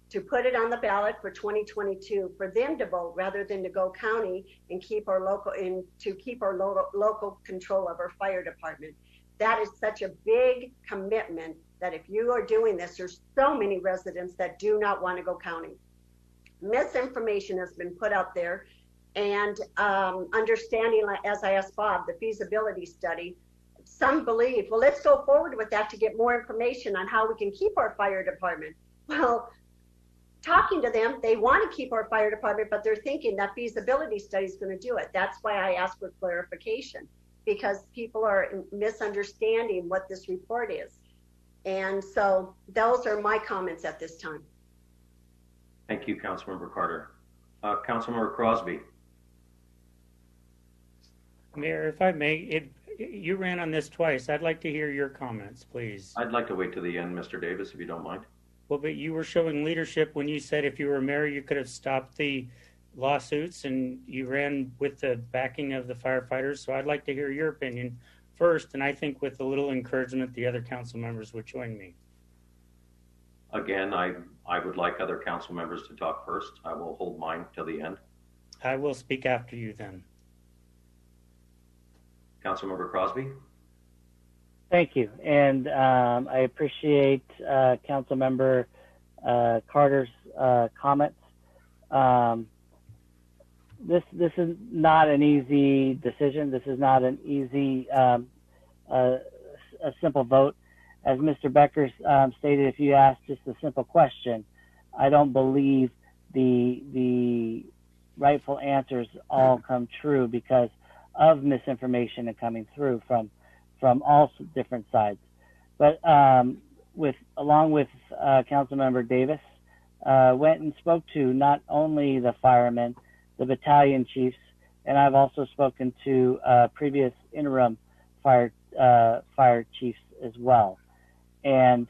to put it on the ballot for 2022 for them to vote rather than to go county and keep our local control of our fire department. That is such a big commitment that if you are doing this, there's so many residents that do not want to go county. Misinformation has been put out there, and understanding, as I asked Bob, the feasibility study, some believe, well, let's go forward with that to get more information on how we can keep our fire department. Well, talking to them, they want to keep our fire department, but they're thinking that feasibility study is going to do it. That's why I asked for clarification, because people are misunderstanding what this report is. And so those are my comments at this time. Thank you, Councilmember Carter. Councilmember Crosby. Mayor, if I may, you ran on this twice. I'd like to hear your comments, please. I'd like to wait to the end, Mr. Davis, if you don't mind. Well, but you were showing leadership when you said if you were mayor, you could have stopped the lawsuits, and you ran with the backing of the firefighters. So I'd like to hear your opinion first, and I think with a little encouragement, the other council members would join me. Again, I would like other council members to talk first. I will hold mine till the end. I will speak after you then. Councilmember Crosby. Thank you, and I appreciate Councilmember Carter's comments. This is not an easy decision. This is not an easy, a simple vote. As Mr. Becker stated, if you ask just a simple question, I don't believe the rightful answers all come true because of misinformation and coming through from all different sides. But along with Councilmember Davis, went and spoke to not only the firemen, the battalion chiefs, and I've also spoken to previous interim fire chiefs as well. And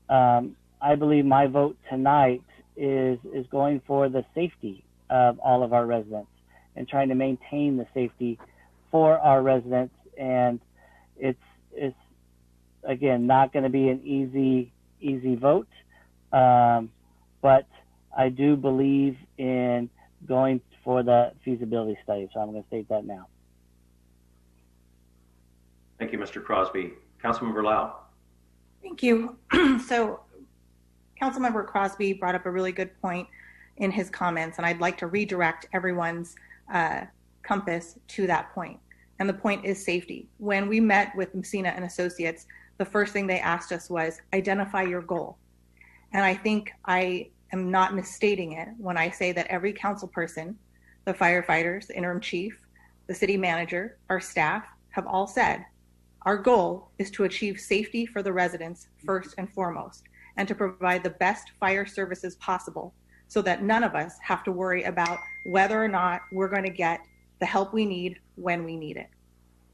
I believe my vote tonight is going for the safety of all of our residents and trying to maintain the safety for our residents. And it's again not going to be an easy vote, but I do believe in going for the feasibility study. So I'm going to state that now. Thank you, Mr. Crosby. Councilmember Lau. Thank you. So Councilmember Crosby brought up a really good point in his comments, and I'd like to redirect everyone's compass to that point. And the point is safety. When we met with Messina and Associates, the first thing they asked us was identify your goal. And I think I am not misstating it when I say that every council person, the firefighters, the interim chief, the city manager, our staff have all said, our goal is to achieve safety for the residents first and foremost, and to provide the best fire services possible so that none of us have to worry about whether or not we're going to get the help we need when we need it.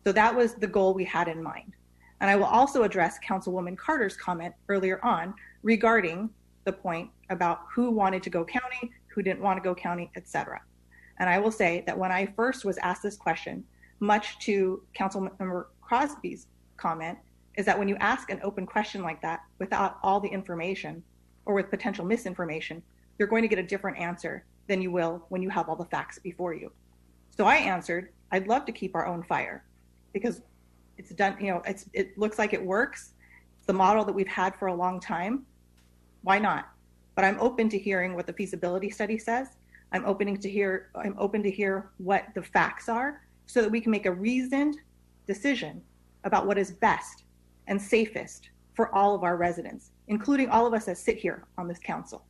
So that was the goal we had in mind. And I will also address Councilwoman Carter's comment earlier on regarding the point about who wanted to go county, who didn't want to go county, etc. And I will say that when I first was asked this question, much to Councilmember Crosby's comment, is that when you ask an open question like that without all the information or with potential misinformation, you're going to get a different answer than you will when you have all the facts before you. So I answered, I'd love to keep our own fire because it's done, it looks like it works. It's the model that we've had for a long time. Why not? But I'm open to hearing what the feasibility study says. I'm open to hear what the facts are so that we can make a reasoned decision about what is best and safest for all of our residents, including all of us that sit here on this council.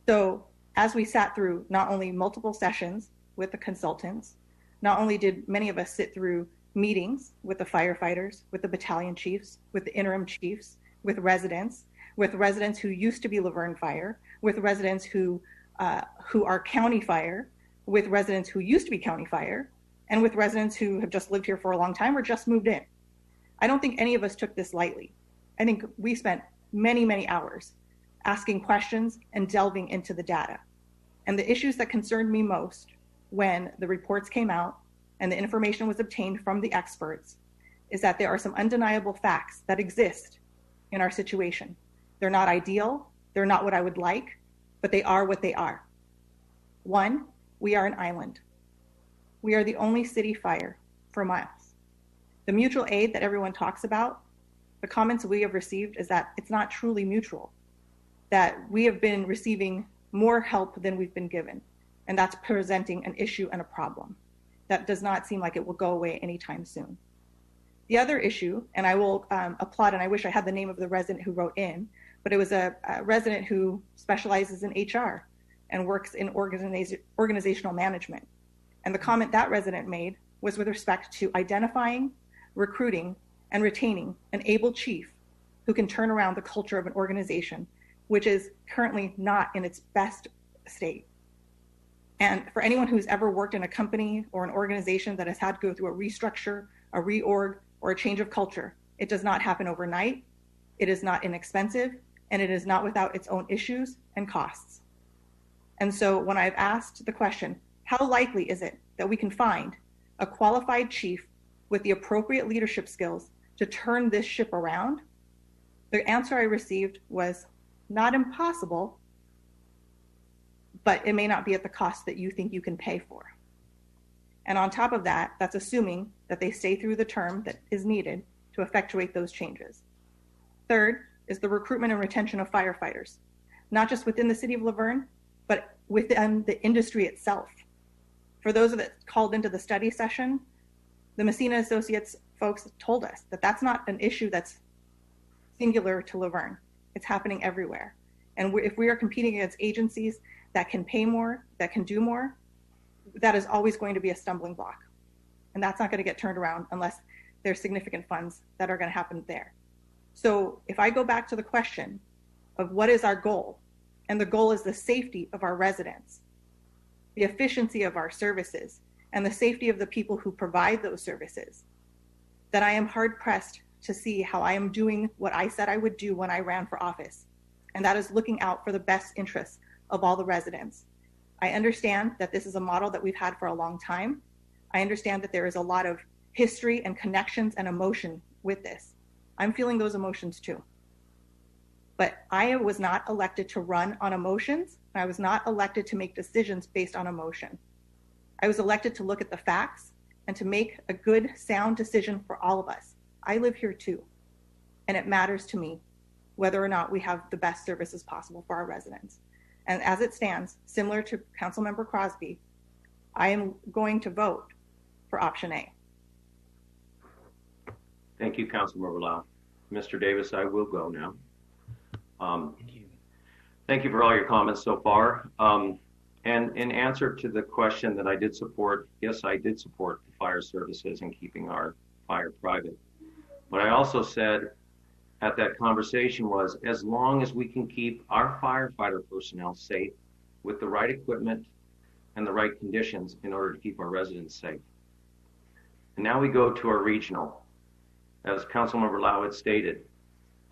So as we sat through not only multiple sessions with the consultants, not only did many of us sit through meetings with the firefighters, with the battalion chiefs, with the interim chiefs, with residents who used to be Laverne Fire, with residents who are County Fire, with residents who used to be County Fire, and with residents who have just lived here for a long time or just moved in. I don't think any of us took this lightly. I think we spent many, many hours asking questions and delving into the data. And the issues that concerned me most when the reports came out and the information was obtained from the experts is that there are some undeniable facts that exist in our situation. They're not ideal, they're not what I would like, but they are what they are. One, we are an island. We are the only city fire for miles. The mutual aid that everyone talks about, the comments we have received is that it's not truly mutual, that we have been receiving more help than we've been given, and that's presenting an issue and a problem. That does not seem like it will go away anytime soon. The other issue, and I will applaud, and I wish I had the name of the resident who wrote in, but it was a resident who specializes in HR and works in organizational management. And the comment that resident made was with respect to identifying, recruiting, and retaining an able chief who can turn around the culture of an organization, which is currently not in its best state. And for anyone who's ever worked in a company or an organization that has had to go through a restructure, a reorg, or a change of culture, it does not happen overnight, it is not inexpensive, and it is not without its own issues and costs. And so when I've asked the question, how likely is it that we can find a qualified chief with the appropriate leadership skills to turn this ship around? The answer I received was not impossible, but it may not be at the cost that you think you can pay for. And on top of that, that's assuming that they stay through the term that is needed to effectuate those changes. Third is the recruitment and retention of firefighters, not just within the city of Laverne, but within the industry itself. For those that called into the study session, the Messina Associates folks told us that that's not an issue that's singular to Laverne. It's happening everywhere. And if we are competing against agencies that can pay more, that can do more, that is always going to be a stumbling block. And that's not going to get turned around unless there's significant funds that are going to happen there. So if I go back to the question of what is our goal, and the goal is the safety of our residents, the efficiency of our services, and the safety of the people who provide those services, then I am hard pressed to see how I am doing what I said I would do when I ran for office. And that is looking out for the best interests of all the residents. I understand that this is a model that we've had for a long time. I understand that there is a lot of history and connections and emotion with this. I'm feeling those emotions too. But I was not elected to run on emotions. I was not elected to make decisions based on emotion. I was elected to look at the facts and to make a good, sound decision for all of us. I live here too, and it matters to me whether or not we have the best services possible for our residents. And as it stands, similar to Councilmember Crosby, I am going to vote for option A. Thank you, Councilmember Lau. Mr. Davis, I will go now. Thank you for all your comments so far. And in answer to the question that I did support, yes, I did support the fire services and keeping our fire private. What I also said at that conversation was, as long as we can keep our firefighter personnel safe with the right equipment and the right conditions in order to keep our residents safe. And now we go to our regional. As Councilmember Lau had stated,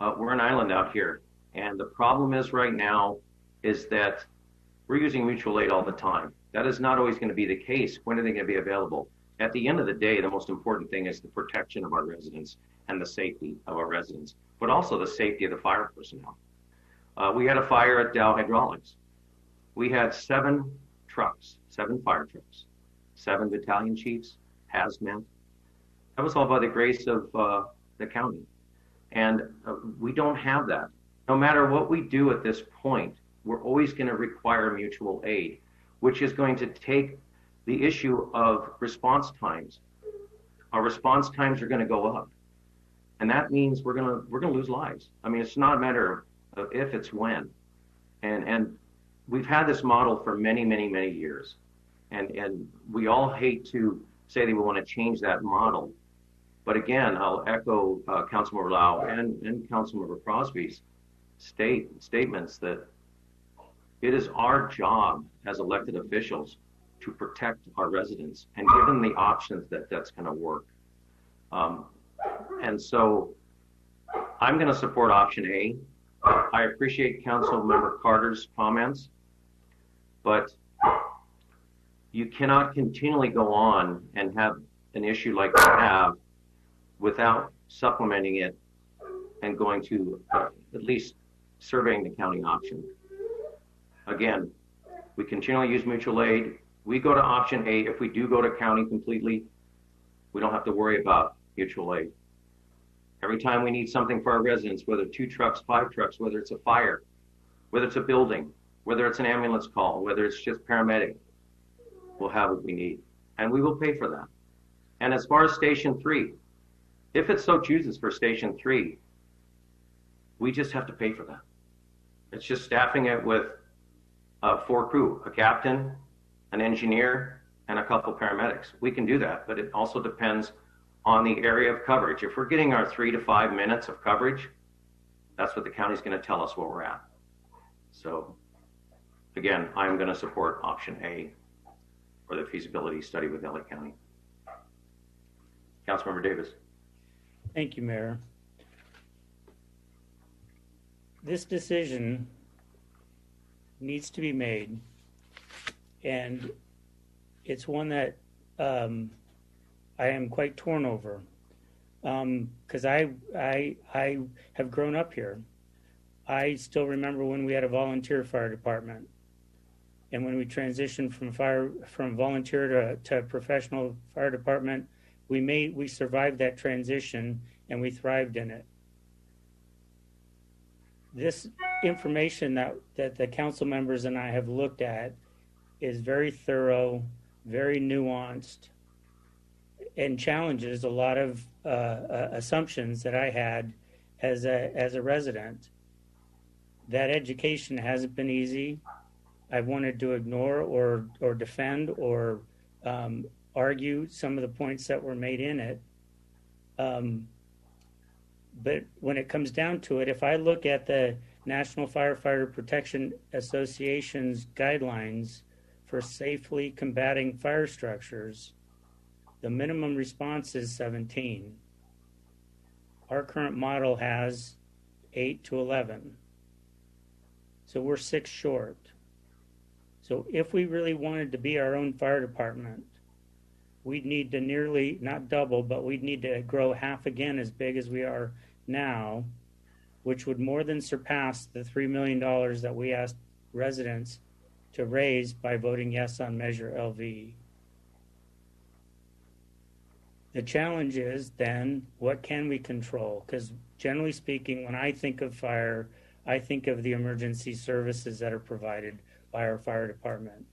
we're an island out here. And the problem is right now is that we're using mutual aid all the time. That is not always going to be the case. When are they going to be available? At the end of the day, the most important thing is the protection of our residents and the safety of our residents, but also the safety of the fire personnel. We had a fire at Dow Hydraulics. We had 7 trucks, 7 fire trucks, 7 battalion chiefs, hazmat. That was all by the grace of the county. And we don't have that. No matter what we do at this point, we're always going to require mutual aid, which is going to take the issue of response times our response times are going to go up. And that means we're going to lose lives. I mean, it's not a matter of if, it's when. And we've had this model for many, many, many years. And we all hate to say that we want to change that model. But again, I'll echo Councilmember Lau and Councilmember Crosby's statements that it is our job as elected officials to protect our residents and give them the options that that's going to work. And so I'm going to support option A. I appreciate Councilmember Carter's comments, but you cannot continually go on and have an issue like we have without supplementing it and going to at least surveying the county option. Again, we continually use mutual aid. We go to option A. If we do go to county completely, we don't have to worry about mutual aid. Every time we need something for our residents, whether 2 trucks, 5 trucks, whether it's a fire, whether it's a building, whether it's an ambulance call, whether it's just paramedic, we'll have what we need. And we will pay for that. And as far as Station 3, if it so chooses for Station 3, we just have to pay for that. It's just staffing it with 4 crew, a captain, an engineer, and a couple paramedics. We can do that, but it also depends on the area of coverage. If we're getting our 3 to 5 minutes of coverage, that's what the county's going to tell us where we're at. So again, I'm going to support option A for the feasibility study with LA County. Councilmember Davis. Thank you, Mayor. This decision needs to be made, and it's one that I am quite torn over, because I have grown up here. I still remember when we had a volunteer fire department, and when we transitioned from volunteer to professional fire department, we survived that transition and we thrived in it. This information that the council members and I have looked at is very thorough, very nuanced, and challenges a lot of assumptions that I had as a resident. That education hasn't been easy. I've wanted to ignore or defend or argue some of the points that were made in it. But when it comes down to it, if I look at the National Firefighter Protection Association's guidelines for safely combating fire structures, the minimum response is 17. Our current model has 8 to 11. So we're 6 short. So if we really wanted to be our own fire department, we'd need to nearly, not double, but we'd need to grow half again as big as we are now, which would more than surpass the $3 million that we asked residents to raise by voting yes on Measure LV. The challenge is then, what can we control? Because generally speaking, when I think of fire, I think of the emergency services that are provided by our fire department.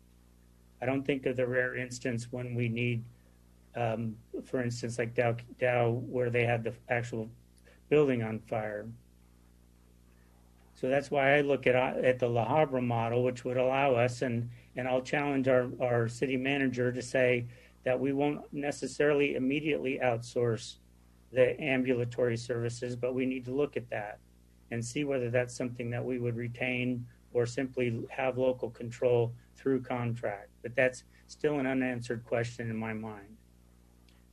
I don't think of the rare instance when we need, for instance, like Dow, where they had the actual building on fire. So that's why I look at the La Habra model, which would allow us, and I'll challenge our city manager to say that we won't necessarily immediately outsource the ambulatory services, but we need to look at that and see whether that's something that we would retain or simply have local control through contract. But that's still an unanswered question in my mind.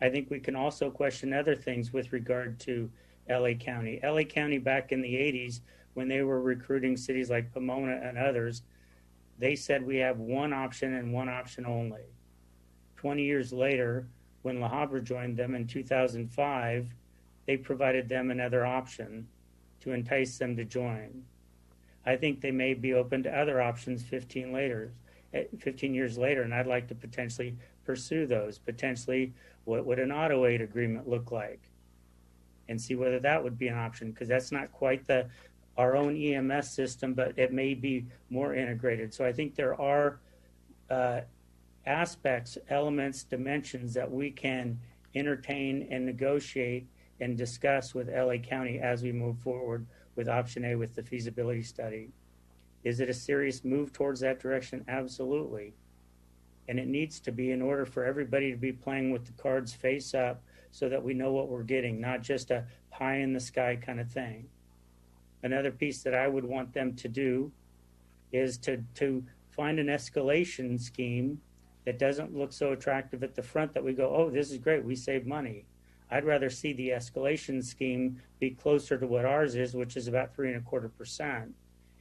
I think we can also question other things with regard to LA County. LA County back in the 80s, when they were recruiting cities like Pomona and others, they said we have one option and one option only. 20 years later, when La Habra joined them in 2005, they provided them another option to entice them to join. I think they may be open to other options 15 years later, and I'd like to potentially pursue those. Potentially, what would an auto aid agreement look like? And see whether that would be an option, because that's not quite our own EMS system, but it may be more integrated. So I think there are aspects, elements, dimensions that we can entertain and negotiate and discuss with LA County as we move forward with option A with the feasibility study. Is it a serious move towards that direction? Absolutely. And it needs to be in order for everybody to be playing with the cards face up so that we know what we're getting, not just a pie in the sky kind of thing. Another piece that I would want them to do is to find an escalation scheme that doesn't look so attractive at the front that we go, oh, this is great, we save money. I'd rather see the escalation scheme be closer to what ours is, which is about 3.25%.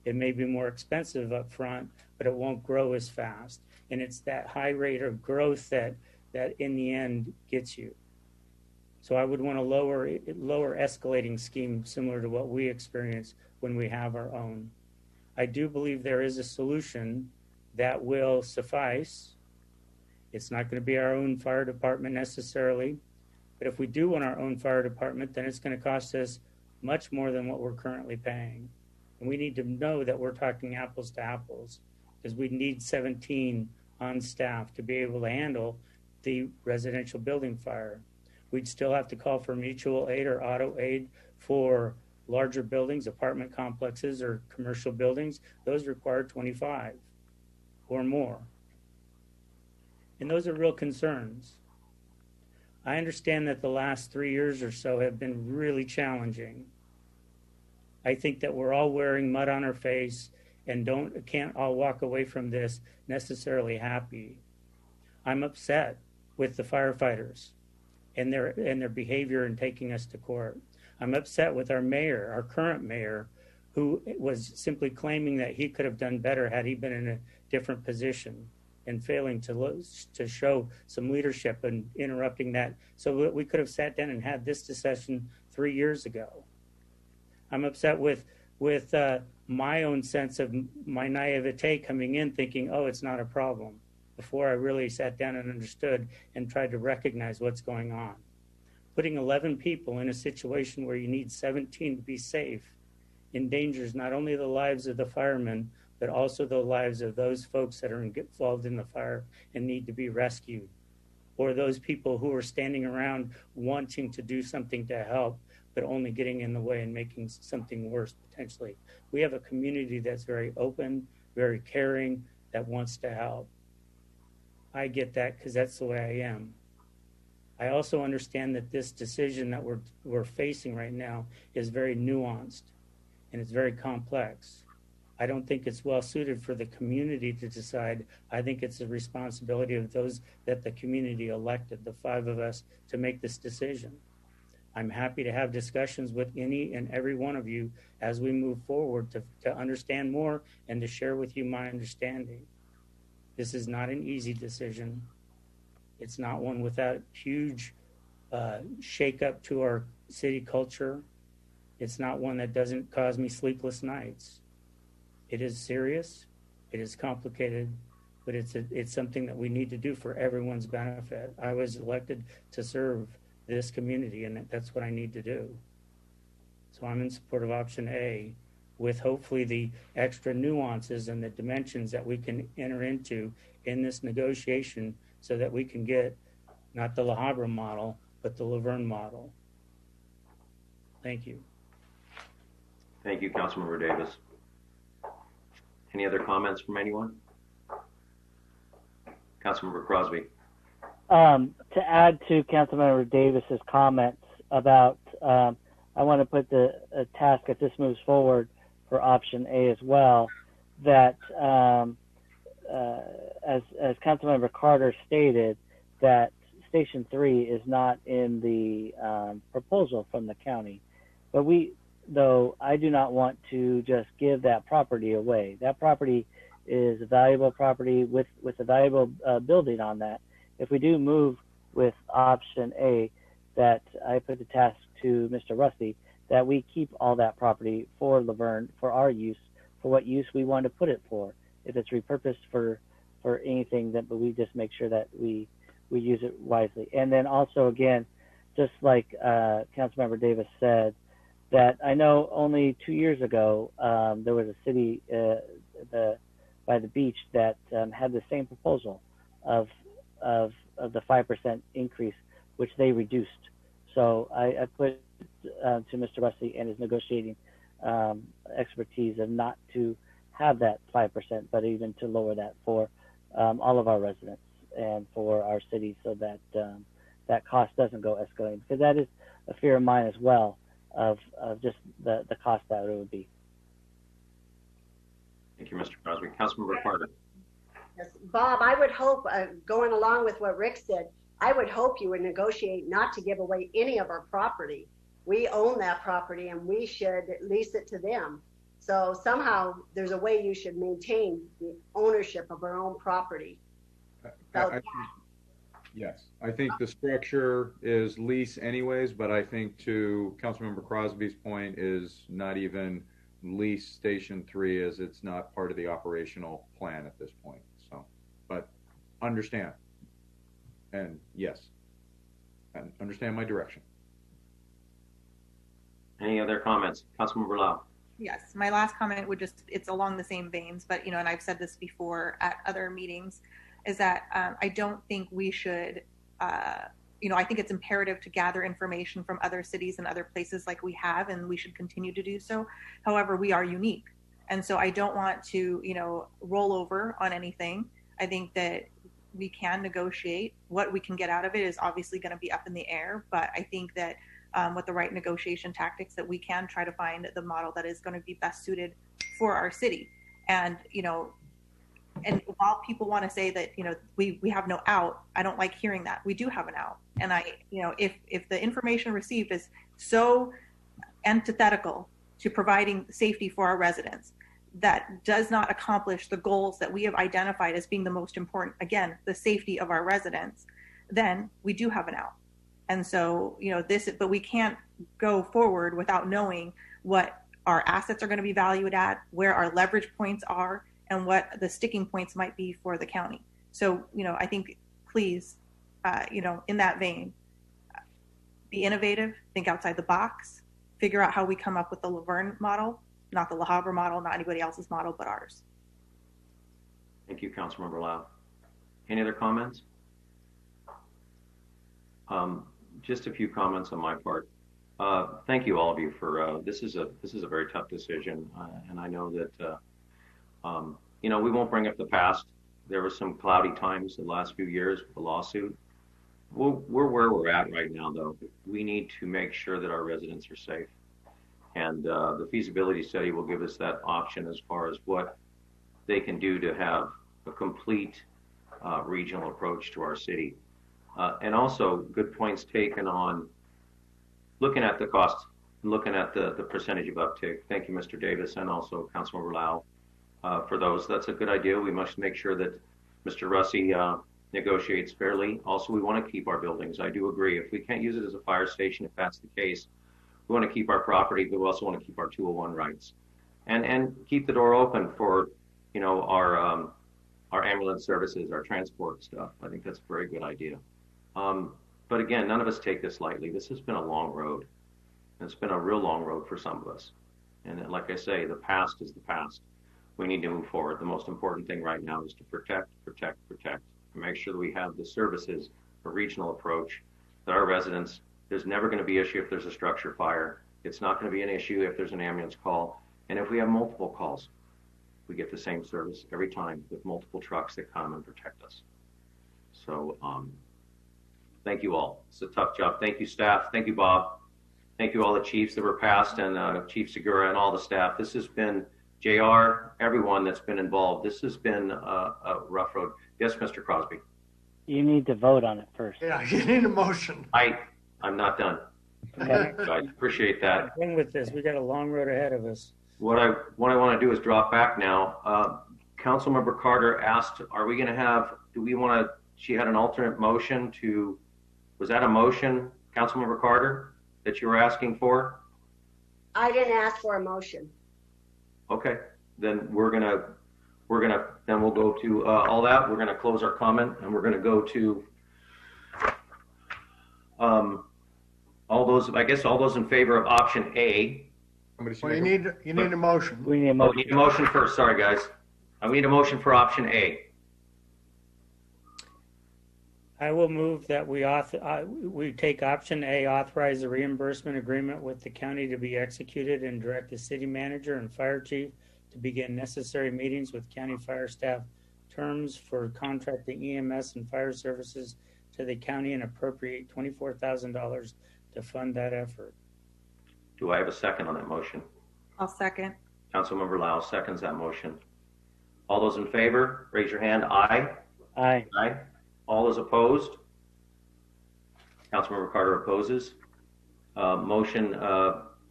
It may be more expensive up front, but it won't grow as fast. And it's that high rate of growth that in the end gets you. So I would want a lower escalating scheme similar to what we experience when we have our own. I do believe there is a solution that will suffice. It's not going to be our own fire department necessarily, but if we do want our own fire department, then it's going to cost us much more than what we're currently paying. And we need to know that we're talking apples to apples, because we need 17 on staff to be able to handle the residential building fire. We'd still have to call for mutual aid or auto aid for larger buildings, apartment complexes, or commercial buildings. Those require 25 or more. And those are real concerns. I understand that the last 3 years or so have been really challenging. I think that we're all wearing mud on our face and can't all walk away from this necessarily happy. I'm upset with the firefighters and their behavior in taking us to court. I'm upset with our mayor, our current mayor, who was simply claiming that he could have done better had he been in a different position, and failing to show some leadership and interrupting that, so we could have sat down and had this discussion 3 years ago. I'm upset with my own sense of my naivete coming in thinking, oh, it's not a problem, before I really sat down and understood and tried to recognize what's going on. Putting 11 people in a situation where you need 17 to be safe endangers not only the lives of the firemen, but also the lives of those folks that are involved in the fire and need to be rescued, or those people who are standing around wanting to do something to help, but only getting in the way and making something worse potentially. We have a community that's very open, very caring, that wants to help. I get that because that's the way I am. I also understand that this decision that we're facing right now is very nuanced and it's very complex. I don't think it's well suited for the community to decide. I think it's the responsibility of those that the community elected, the 5 of us, to make this decision. I'm happy to have discussions with any and every one of you as we move forward to understand more and to share with you my understanding. This is not an easy decision. It's not one without huge shake-up to our city culture. It's not one that doesn't cause me sleepless nights. It is serious, it is complicated, but it's something that we need to do for everyone's benefit. I was elected to serve this community, and that's what I need to do. So I'm in support of option A, with hopefully the extra nuances and the dimensions that we can enter into in this negotiation so that we can get not the La Habra model, but the Laverne model. Thank you. Thank you, Councilmember Davis. Any other comments from anyone? Councilmember Crosby. To add to Councilmember Davis's comments about, I want to put a task if this moves forward for option A as well, that as Councilmember Carter stated, that Station 3 is not in the proposal from the county, but though I do not want to just give that property away. That property is a valuable property with a valuable building on that. If we do move with option A, that I put the task to Mr. Rusty, that we keep all that property for Laverne, for our use, for what use we want to put it for. If it's repurposed for anything, but we just make sure that we use it wisely. And then also, again, just like Councilmember Davis said, that I know only 2 years ago there was a city by the beach that had the same proposal of the 5% increase which they reduced. So I put to Mr. Rusty and his negotiating expertise of not to have that 5%, but even to lower that for all of our residents and for our city, so that that cost doesn't go escalating, because that is a fear of mine as well, of just the cost that it would be. Thank you, Mr. Crosby. Councilmember Carter. Yes. Bob, I would hope, going along with what Rick said, I would hope you would negotiate not to give away any of our property. We own that property and we should lease it to them. So somehow there's a way you should maintain the ownership of our own property. Yes, I think the structure is lease anyways, but I think to Councilmember Crosby's point is not even lease Station 3, as it's not part of the operational plan at this point. So, but understand, and yes, and understand my direction. Any other comments? Councilmember Lau. Yes, my last comment would just, it's along the same veins, but, you know, and I've said this before at other meetings, is that I don't think we should, you know, I think it's imperative to gather information from other cities and other places like we have, and we should continue to do so. However, we are unique. And so I don't want to, you know, roll over on anything. I think that we can negotiate. What we can get out of it is obviously going to be up in the air, but I think that with the right negotiation tactics, that we can try to find the model that is going to be best suited for our city. And, you know, and while people want to say that, you know, we have no out, I don't like hearing that. We do have an out. And you know, if the information received is so antithetical to providing safety for our residents, that does not accomplish the goals that we have identified as being the most important, again, the safety of our residents, then we do have an out. And so, you know, but we can't go forward without knowing what our assets are going to be valued at, where our leverage points are, and what the sticking points might be for the county. So, you know, I think, please, you know, in that vein, be innovative, think outside the box, figure out how we come up with the Verne model, not the Le Havre model, not anybody else's model, but ours. Thank you, Councilmember Lau. Any other comments? Just a few comments on my part. Thank you, all of you, for this is a very tough decision, and I know that you know, we won't bring up the past. There were some cloudy times the last few years with the lawsuit. We're where we're at right now, though. We need to make sure that our residents are safe, and the feasibility study will give us that option as far as what they can do to have a complete regional approach to our city. And also good points taken on looking at the cost, looking at the percentage of uptick. Thank you, Mr. Davis, and also Councilmember Lau for those. That's a good idea. We must make sure that Mr. Rusty negotiates fairly. Also, we want to keep our buildings. I do agree. If we can't use it as a fire station, if that's the case, we want to keep our property, but we also want to keep our 201 rights. And keep the door open for, you know, our ambulance services, our transport stuff. I think that's a very good idea. But again, none of us take this lightly. This has been a long road. It's been a real long road for some of us. And like I say, the past is the past. We need to move forward. The most important thing right now is to protect, and make sure that we have the services, a regional approach, that our residents, there's never going to be an issue if there's a structure fire. It's not going to be an issue if there's an ambulance call. And if we have multiple calls, we get the same service every time with multiple trucks that come and protect us. So, thank you all. It's a tough job. Thank you, staff. Thank you, Bob. Thank you, all the chiefs that were passed, and Chief Segura and all the staff. This has been JR, everyone that's been involved. This has been a rough road. Yes, Mr. Crosby. You need to vote on it first. Yeah, you need a motion. I'm not done. Okay. So I appreciate that. Win with this. We got a long road ahead of us. What I want to do is drop back now. Councilmember Carter asked, are we going to have, do we want to, she had an alternate motion to, was that a motion, Councilmember Carter, that you were asking for? I didn't ask for a motion. Okay, then then we'll go to all that. We're gonna close our comment, and we're gonna go to all those in favor of option A. Well, you need a motion. We need a motion. We need a motion first. Sorry, guys. We need a motion for option A. I will move that we take option A, authorize a reimbursement agreement with the county to be executed and direct the city manager and fire chief to begin necessary meetings with county fire staff terms for contracting EMS and fire services to the county and appropriate $24,000 to fund that effort. Do I have a second on that motion? I'll second. Councilmember Lau seconds that motion. All those in favor, raise your hand. Aye. Aye. Aye. All those opposed? Councilmember Carter opposes. Motion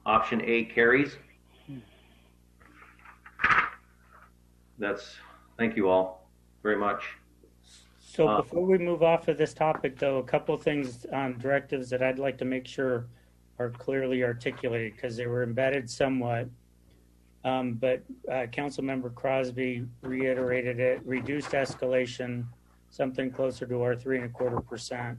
option A carries. Thank you all very much. So before we move off of this topic, though, a couple of things on directives that I'd like to make sure are clearly articulated because they were embedded somewhat. But Councilmember Crosby reiterated it, reduced escalation, something closer to our 3.25%.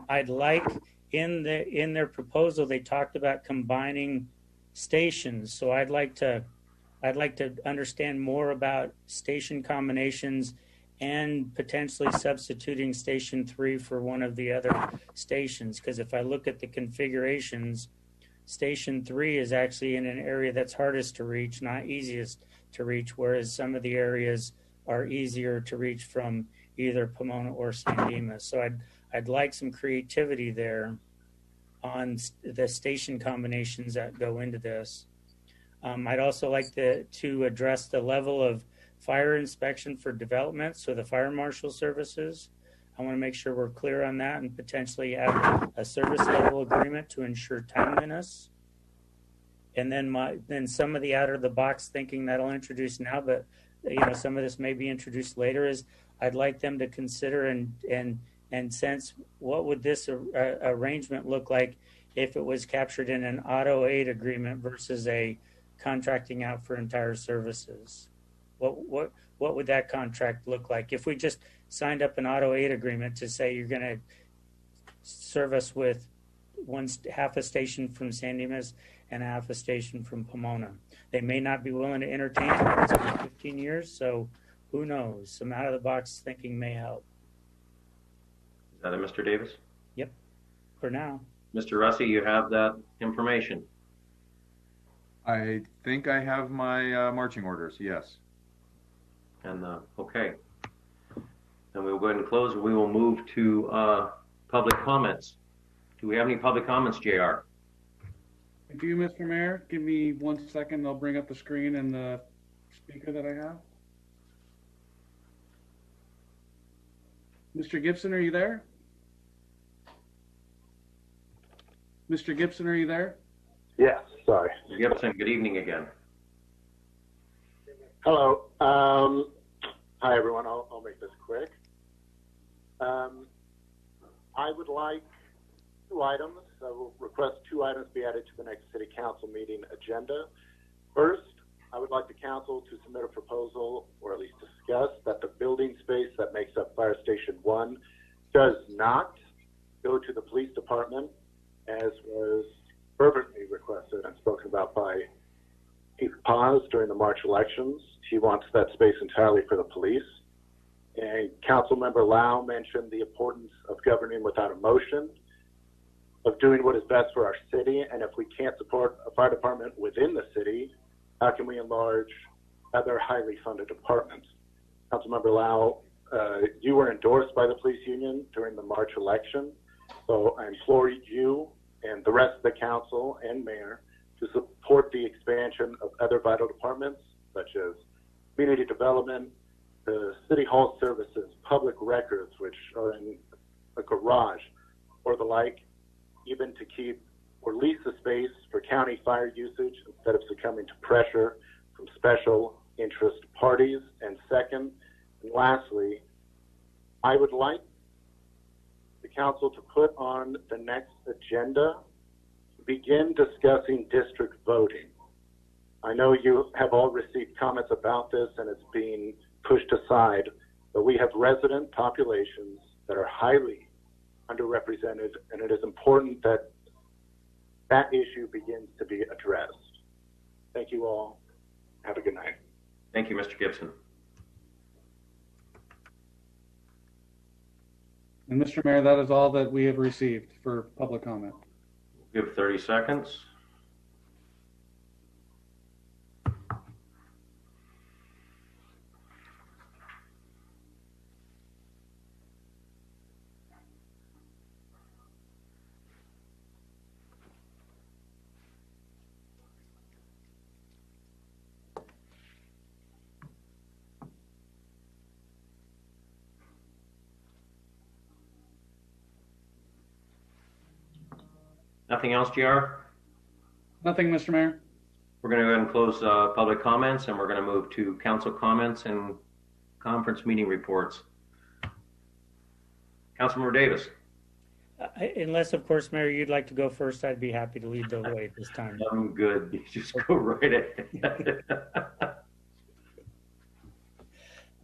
I'd like in their proposal, they talked about combining stations. So I'd like to understand more about station combinations and potentially substituting station 3 for one of the other stations. Because if I look at the configurations, station 3 is actually in an area that's hardest to reach, not easiest to reach, whereas some of the areas are easier to reach from either Pomona or San Dimas. So I'd like some creativity there on the station combinations that go into this. I'd also like to address the level of fire inspection for development, so the fire marshal services. I want to make sure we're clear on that and potentially have a service level agreement to ensure timeliness. And then some of the out of the box thinking that I'll introduce now, but some of this may be introduced later, is I'd like them to consider and sense what would this arrangement look like if it was captured in an auto aid agreement versus a contracting out for entire services. What would that contract look like if we just signed up an auto aid agreement to say you're going to serve us with half a station from San Dimas and half a station from Pomona? They may not be willing to entertain it. It's been 15 years, so who knows? Some out of the box thinking may help. Is that it, Mr. Davis? Yep, for now. Mr. Russi, you have that information. I think I have my marching orders, yes. And okay. Then we'll go ahead and close, and we will move to public comments. Do we have any public comments, JR? I do, Mr. Mayor. Give me 1 second. I'll bring up the screen and the speaker that I have. Mr. Gibson, are you there? Mr. Gibson, are you there? Yes, sorry. Mr. Gibson, good evening again. Hello. Hi, everyone. I'll make this quick. I would like 2 items. I will request 2 items be added to the next City Council meeting agenda. First, I would like the Council to submit a proposal, or at least discuss, that the building space that makes up Fire Station 1 does not go to the Police Department, as was fervently requested and spoken about by Chief Paz during the March elections. He wants that space entirely for the police. And Councilmember Lau mentioned the importance of governing without emotion, of doing what is best for our city, and if we can't support a fire department within the city, how can we enlarge other highly funded departments? Councilmember Lau, you were endorsed by the police union during the March election, so I implore you and the rest of the council and mayor to support the expansion of other vital departments, such as community development, the city hall services, public records, which are in a garage, or the like, even to keep or lease the space for county fire usage instead of succumbing to pressure from special interest parties. And second, and lastly, I would like the council to put on the next agenda, begin discussing district voting. I know you have all received comments about this and it's being pushed aside, but we have resident populations that are highly underrepresented, and it is important that that issue begins to be addressed. Thank you all. Have a good night. Thank you, Mr. Gibson. And Mr. Mayor, that is all that we have received for public comment. Give 30 seconds. Nothing else, GR? Nothing, Mr. Mayor. We're going to go ahead and close public comments, and we're going to move to council comments and conference meeting reports. Councilmember Davis. Unless, of course, Mayor, you'd like to go first, I'd be happy to lead the way at this time. I'm good. You just go right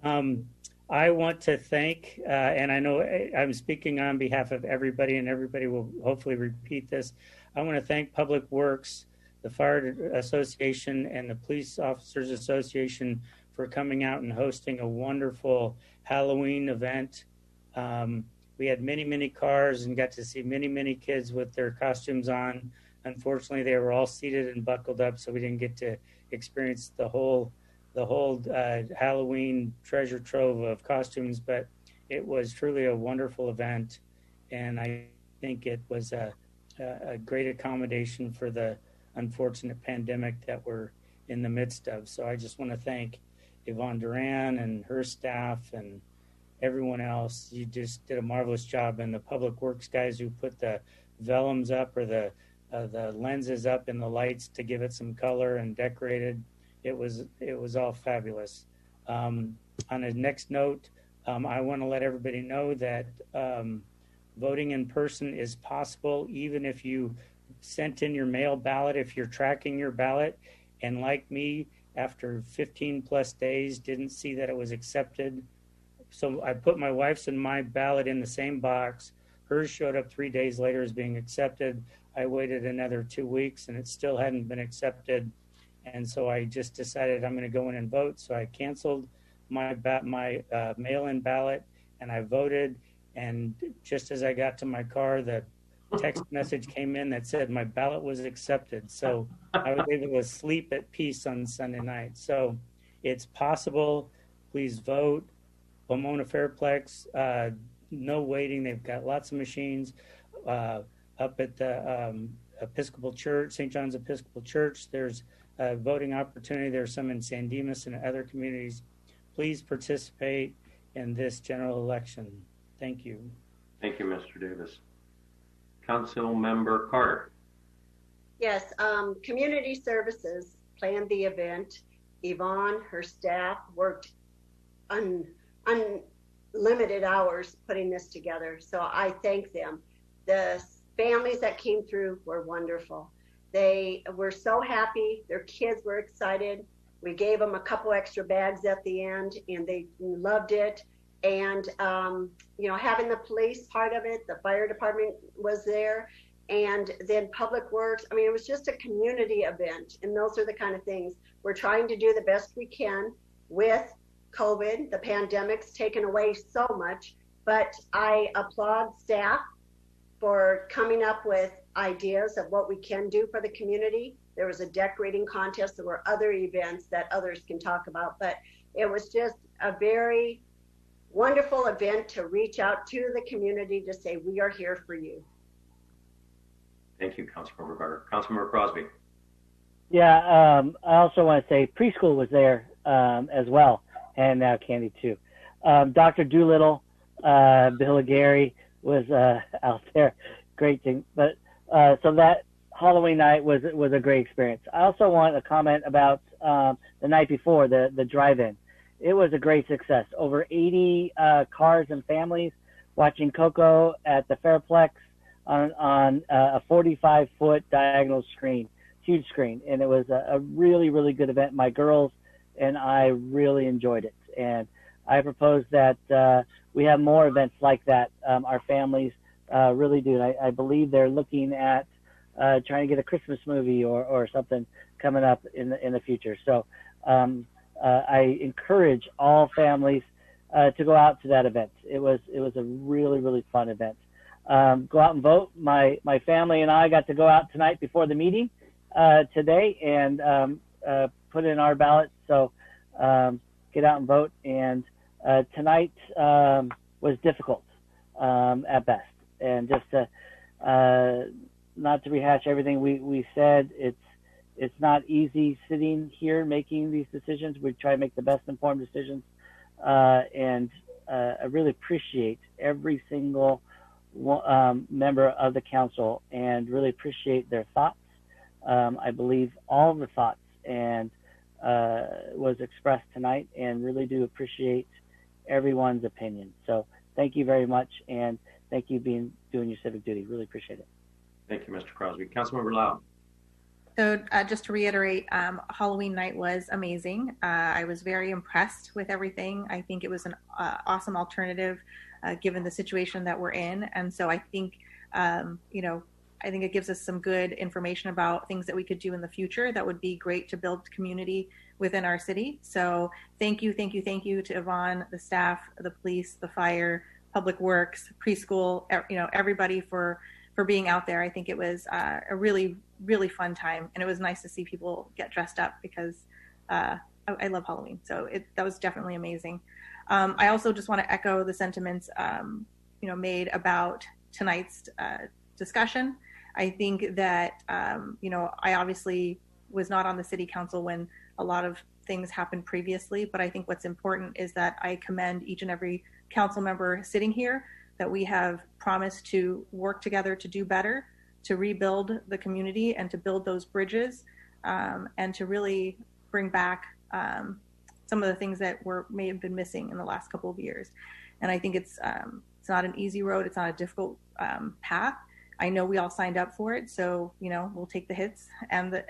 ahead. I want to thank, and I know I'm speaking on behalf of everybody, and everybody will hopefully repeat this. I want to thank Public Works, the Fire Association, and the Police Officers Association for coming out and hosting a wonderful Halloween event. We had many, many cars and got to see many, many kids with their costumes on. Unfortunately, they were all seated and buckled up, so we didn't get to experience the whole Halloween treasure trove of costumes, but it was truly a wonderful event, and I think it was a great accommodation for the unfortunate pandemic that we're in the midst of. So I just want to thank Yvonne Duran and her staff and everyone else. You just did a marvelous job, and the Public Works guys who put the vellums up or the lenses up in the lights to give it some color and decorated. It was all fabulous. On a next note, I want to let everybody know that voting in person is possible, even if you sent in your mail ballot, if you're tracking your ballot, and like me, after 15 plus days, didn't see that it was accepted. So I put my wife's and my ballot in the same box. Hers showed up 3 days later as being accepted. I waited another 2 weeks and it still hadn't been accepted. And so I just decided I'm going to go in and vote. So I canceled my mail-in ballot and I voted. And just as I got to my car, the text message came in that said my ballot was accepted. So I was able to sleep at peace on Sunday night. So it's possible. Please vote. Pomona Fairplex, no waiting. They've got lots of machines up at the Episcopal Church, St. John's Episcopal Church. There's a voting opportunity. There's some in San Dimas and other communities. Please participate in this general election. Thank you. Thank you, Mr. Davis. Council Member Carter. Yes, Community Services planned the event. Yvonne, her staff worked unlimited hours putting this together. So I thank them. The families that came through were wonderful. They were so happy. Their kids were excited. We gave them a couple extra bags at the end and they loved it. And, having the police part of it, the fire department was there, and then Public Works. I mean, it was just a community event, and those are the kind of things we're trying to do the best we can with COVID. The pandemic's taken away so much, but I applaud staff for coming up with ideas of what we can do for the community. There was a decorating contest. There were other events that others can talk about, but it was just a very wonderful event to reach out to the community to say, we are here for you. Thank you, Councilmember Carter. Councilmember Crosby. Yeah, I also want to say preschool was there as well, and now Candy too. Dr. Doolittle, Bill Gary was out there. Great thing. But so that Halloween night was a great experience. I also want to comment about the night before, the drive-in. It was a great success. Over 80 cars and families watching Coco at the Fairplex on a 45-foot diagonal screen, huge screen. And it was a really, really good event. My girls and I really enjoyed it. And I propose that we have more events like that. Our families really do. And I believe they're looking at trying to get a Christmas movie or something coming up in the future. So I encourage all families to go out to that event. It was a really, really fun event. Go out and vote. My family and I got to go out tonight before the meeting today and put in our ballot. So get out and vote. And tonight was difficult at best. And just to not to rehash everything we said, it's not easy sitting here making these decisions. We try to make the best informed decisions. And I really appreciate every single member of the council and really appreciate their thoughts. I believe all the thoughts and was expressed tonight, and really do appreciate everyone's opinion. So thank you very much, and thank you doing your civic duty. Really appreciate it. Thank you, Mr. Crosby. Councilmember Lau. So just to reiterate, Halloween night was amazing. I was very impressed with everything. I think it was an awesome alternative given the situation that we're in. And so I think, I think it gives us some good information about things that we could do in the future that would be great to build community within our city. So thank you to Yvonne, the staff, the police, the fire, public works, preschool, everybody for being out there. I think it was a really, really fun time. And it was nice to see people get dressed up because I love Halloween. So that was definitely amazing. I also just want to echo the sentiments, made about tonight's discussion. I think that, I obviously was not on the city council when a lot of things happened previously, but I think what's important is that I commend each and every council member sitting here, that we have promised to work together to do better, to rebuild the community and to build those bridges, and to really bring back some of the things that may have been missing in the last couple of years. And I think it's not an easy road. It's not a difficult path. I know we all signed up for it, so we'll take the hits and the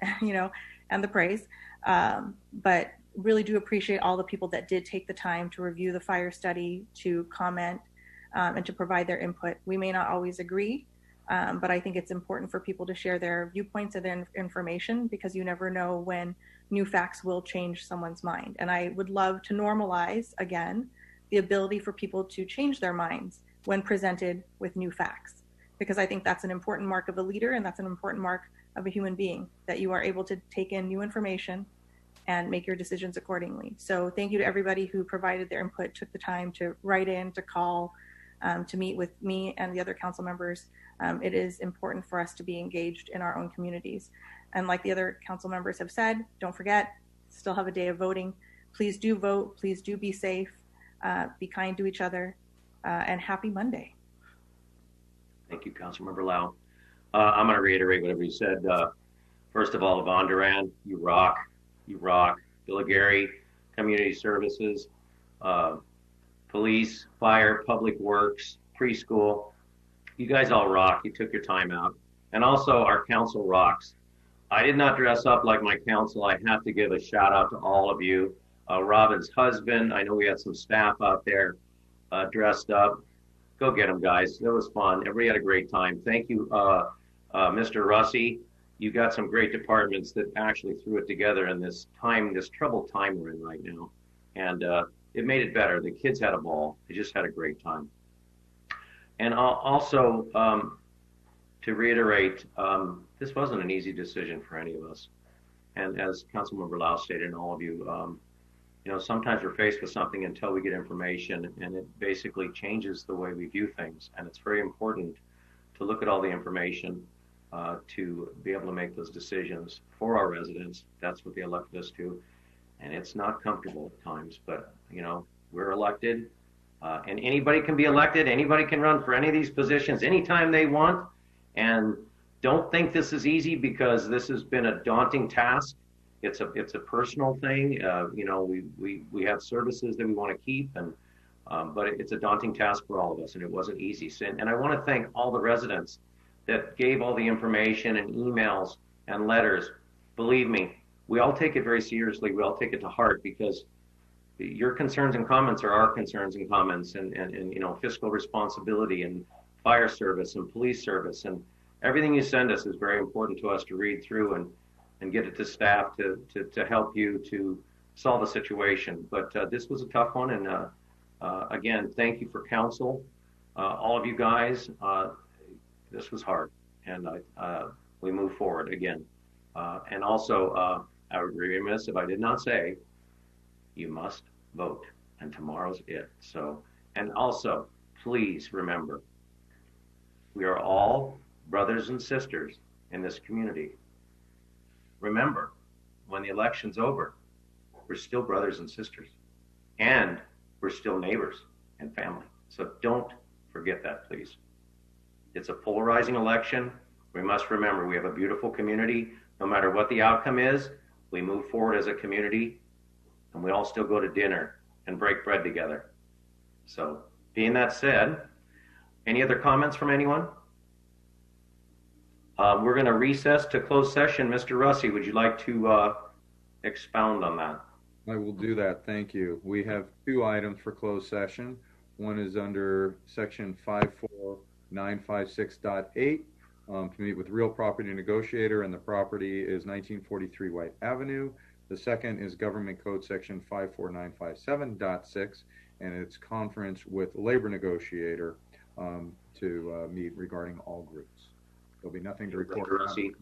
and the praise. But really do appreciate all the people that did take the time to review the fire study, to comment, and to provide their input. We may not always agree, but I think it's important for people to share their viewpoints and their information, because you never know when new facts will change someone's mind. And I would love to normalize, again, the ability for people to change their minds when presented with new facts, because I think that's an important mark of a leader, and that's an important mark of a human being, that you are able to take in new information and make your decisions accordingly. So thank you to everybody who provided their input, took the time to write in, to call, to meet with me and the other council members. It is important for us to be engaged in our own communities. And like the other council members have said, don't forget, still have a day of voting. Please do vote. Please do be safe. Be kind to each other. And happy Monday. Thank you, Councilmember Lau. I'm going to reiterate whatever you said. First of all, Yvonne Duran, you rock. You rock. Bill Gary, Community Services, Police, Fire, Public Works, Preschool. You guys all rock. You took your time out. And also, our council rocks. I did not dress up like my council. I have to give a shout out to all of you. Robin's husband, I know we had some staff out there dressed up. Go get them, guys. It was fun. Everybody had a great time. Thank you, Mr. Russi. You got some great departments that actually threw it together in this troubled time we're in right now. And it made it better. The kids had a ball. They just had a great time. And also, to reiterate, this wasn't an easy decision for any of us. And as Councilmember Lau stated, and all of you, sometimes we're faced with something until we get information, and it basically changes the way we view things. And it's very important to look at all the information to be able to make those decisions for our residents. That's what they elected us to. And it's not comfortable at times, but, we're elected. And anybody can be elected. Anybody can run for any of these positions anytime they want. And don't think this is easy, because this has been a daunting task. It's a personal thing. We have services that we want to keep, and but it's a daunting task for all of us, and it wasn't easy. And I want to thank all the residents that gave all the information and emails and letters. Believe me, we all take it very seriously. We all take it to heart, because your concerns and comments are our concerns and comments, and fiscal responsibility and fire service and police service, and everything you send us is very important to us to read through and get it to staff to help you to solve the situation. But this was a tough one, and Again, thank you for council, all of you guys. This was hard, and we move forward again. And also, I would be remiss if I did not say, you must vote, and tomorrow's it. So, and also, please remember, we are all brothers and sisters in this community. Remember, when the election's over, we're still brothers and sisters, and we're still neighbors and family. So don't forget that, please. It's a polarizing election. We must remember we have a beautiful community. No matter what the outcome is, we move forward as a community, and we all still go to dinner and break bread together. So, being that said, any other comments from anyone? We're going to recess to closed session. Mr. Russi, would you like to expound on that? I will do that. Thank you. We have two items for closed session. One is under section 54956.8 to meet with real property negotiator, and the property is 1943 White Avenue. The second is government code section 54957.6, and it's conference with labor negotiator to meet regarding all groups. There'll be nothing to report. Thank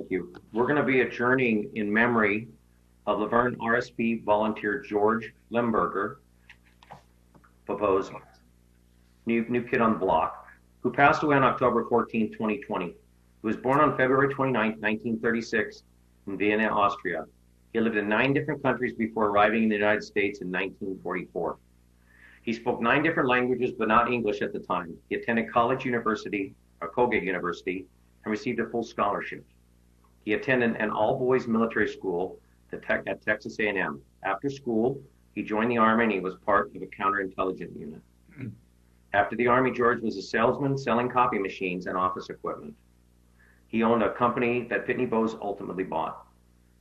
you. We're going to be adjourning in memory of Verne RSP volunteer George Limburger, proposed new kid on the block, who passed away on October 14, 2020. He was born on February 29, 1936 in Vienna, Austria. He lived in 9 different countries before arriving in the United States in 1944. He spoke 9 different languages, but not English at the time. He attended Colgate University, and received a full scholarship. He attended an all-boys military school at Texas A&M. After school, he joined the Army, and he was part of a counterintelligence unit. After the Army, George was a salesman selling copy machines and office equipment. He owned a company that Pitney Bowes ultimately bought.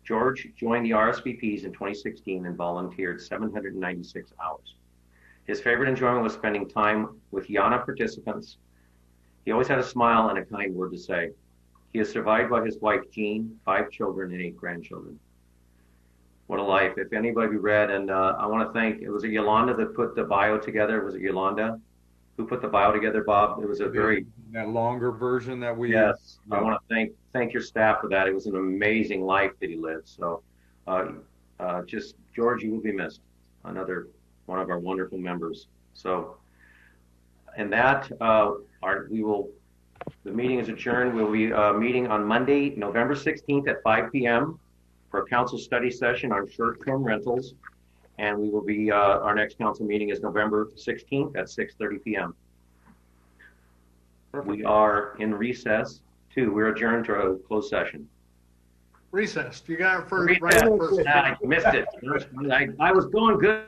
George joined the RSVPs in 2016 and volunteered 796 hours. His favorite enjoyment was spending time with Yana participants. He always had a smile and a kind word to say. He is survived by his wife, Jean, 5 children, and 8 grandchildren. What a life. If anybody read, and I want to thank, it was Yolanda that put the bio together. Was it Yolanda who put the bio together, Bob? It was a very... That longer version that we... Yes. I want to thank your staff for that. It was an amazing life that he lived. So just, George, you will be missed. Another one of our wonderful members. So, and that, the meeting is adjourned. We'll be meeting on Monday, November 16th at 5 p.m. for a council study session on short-term rentals. And we will be, our next council meeting is November 16th at 6:30 p.m. We are in recess too. We're adjourned to a closed session. Recess. You got it for Recess. I missed it. I was going good.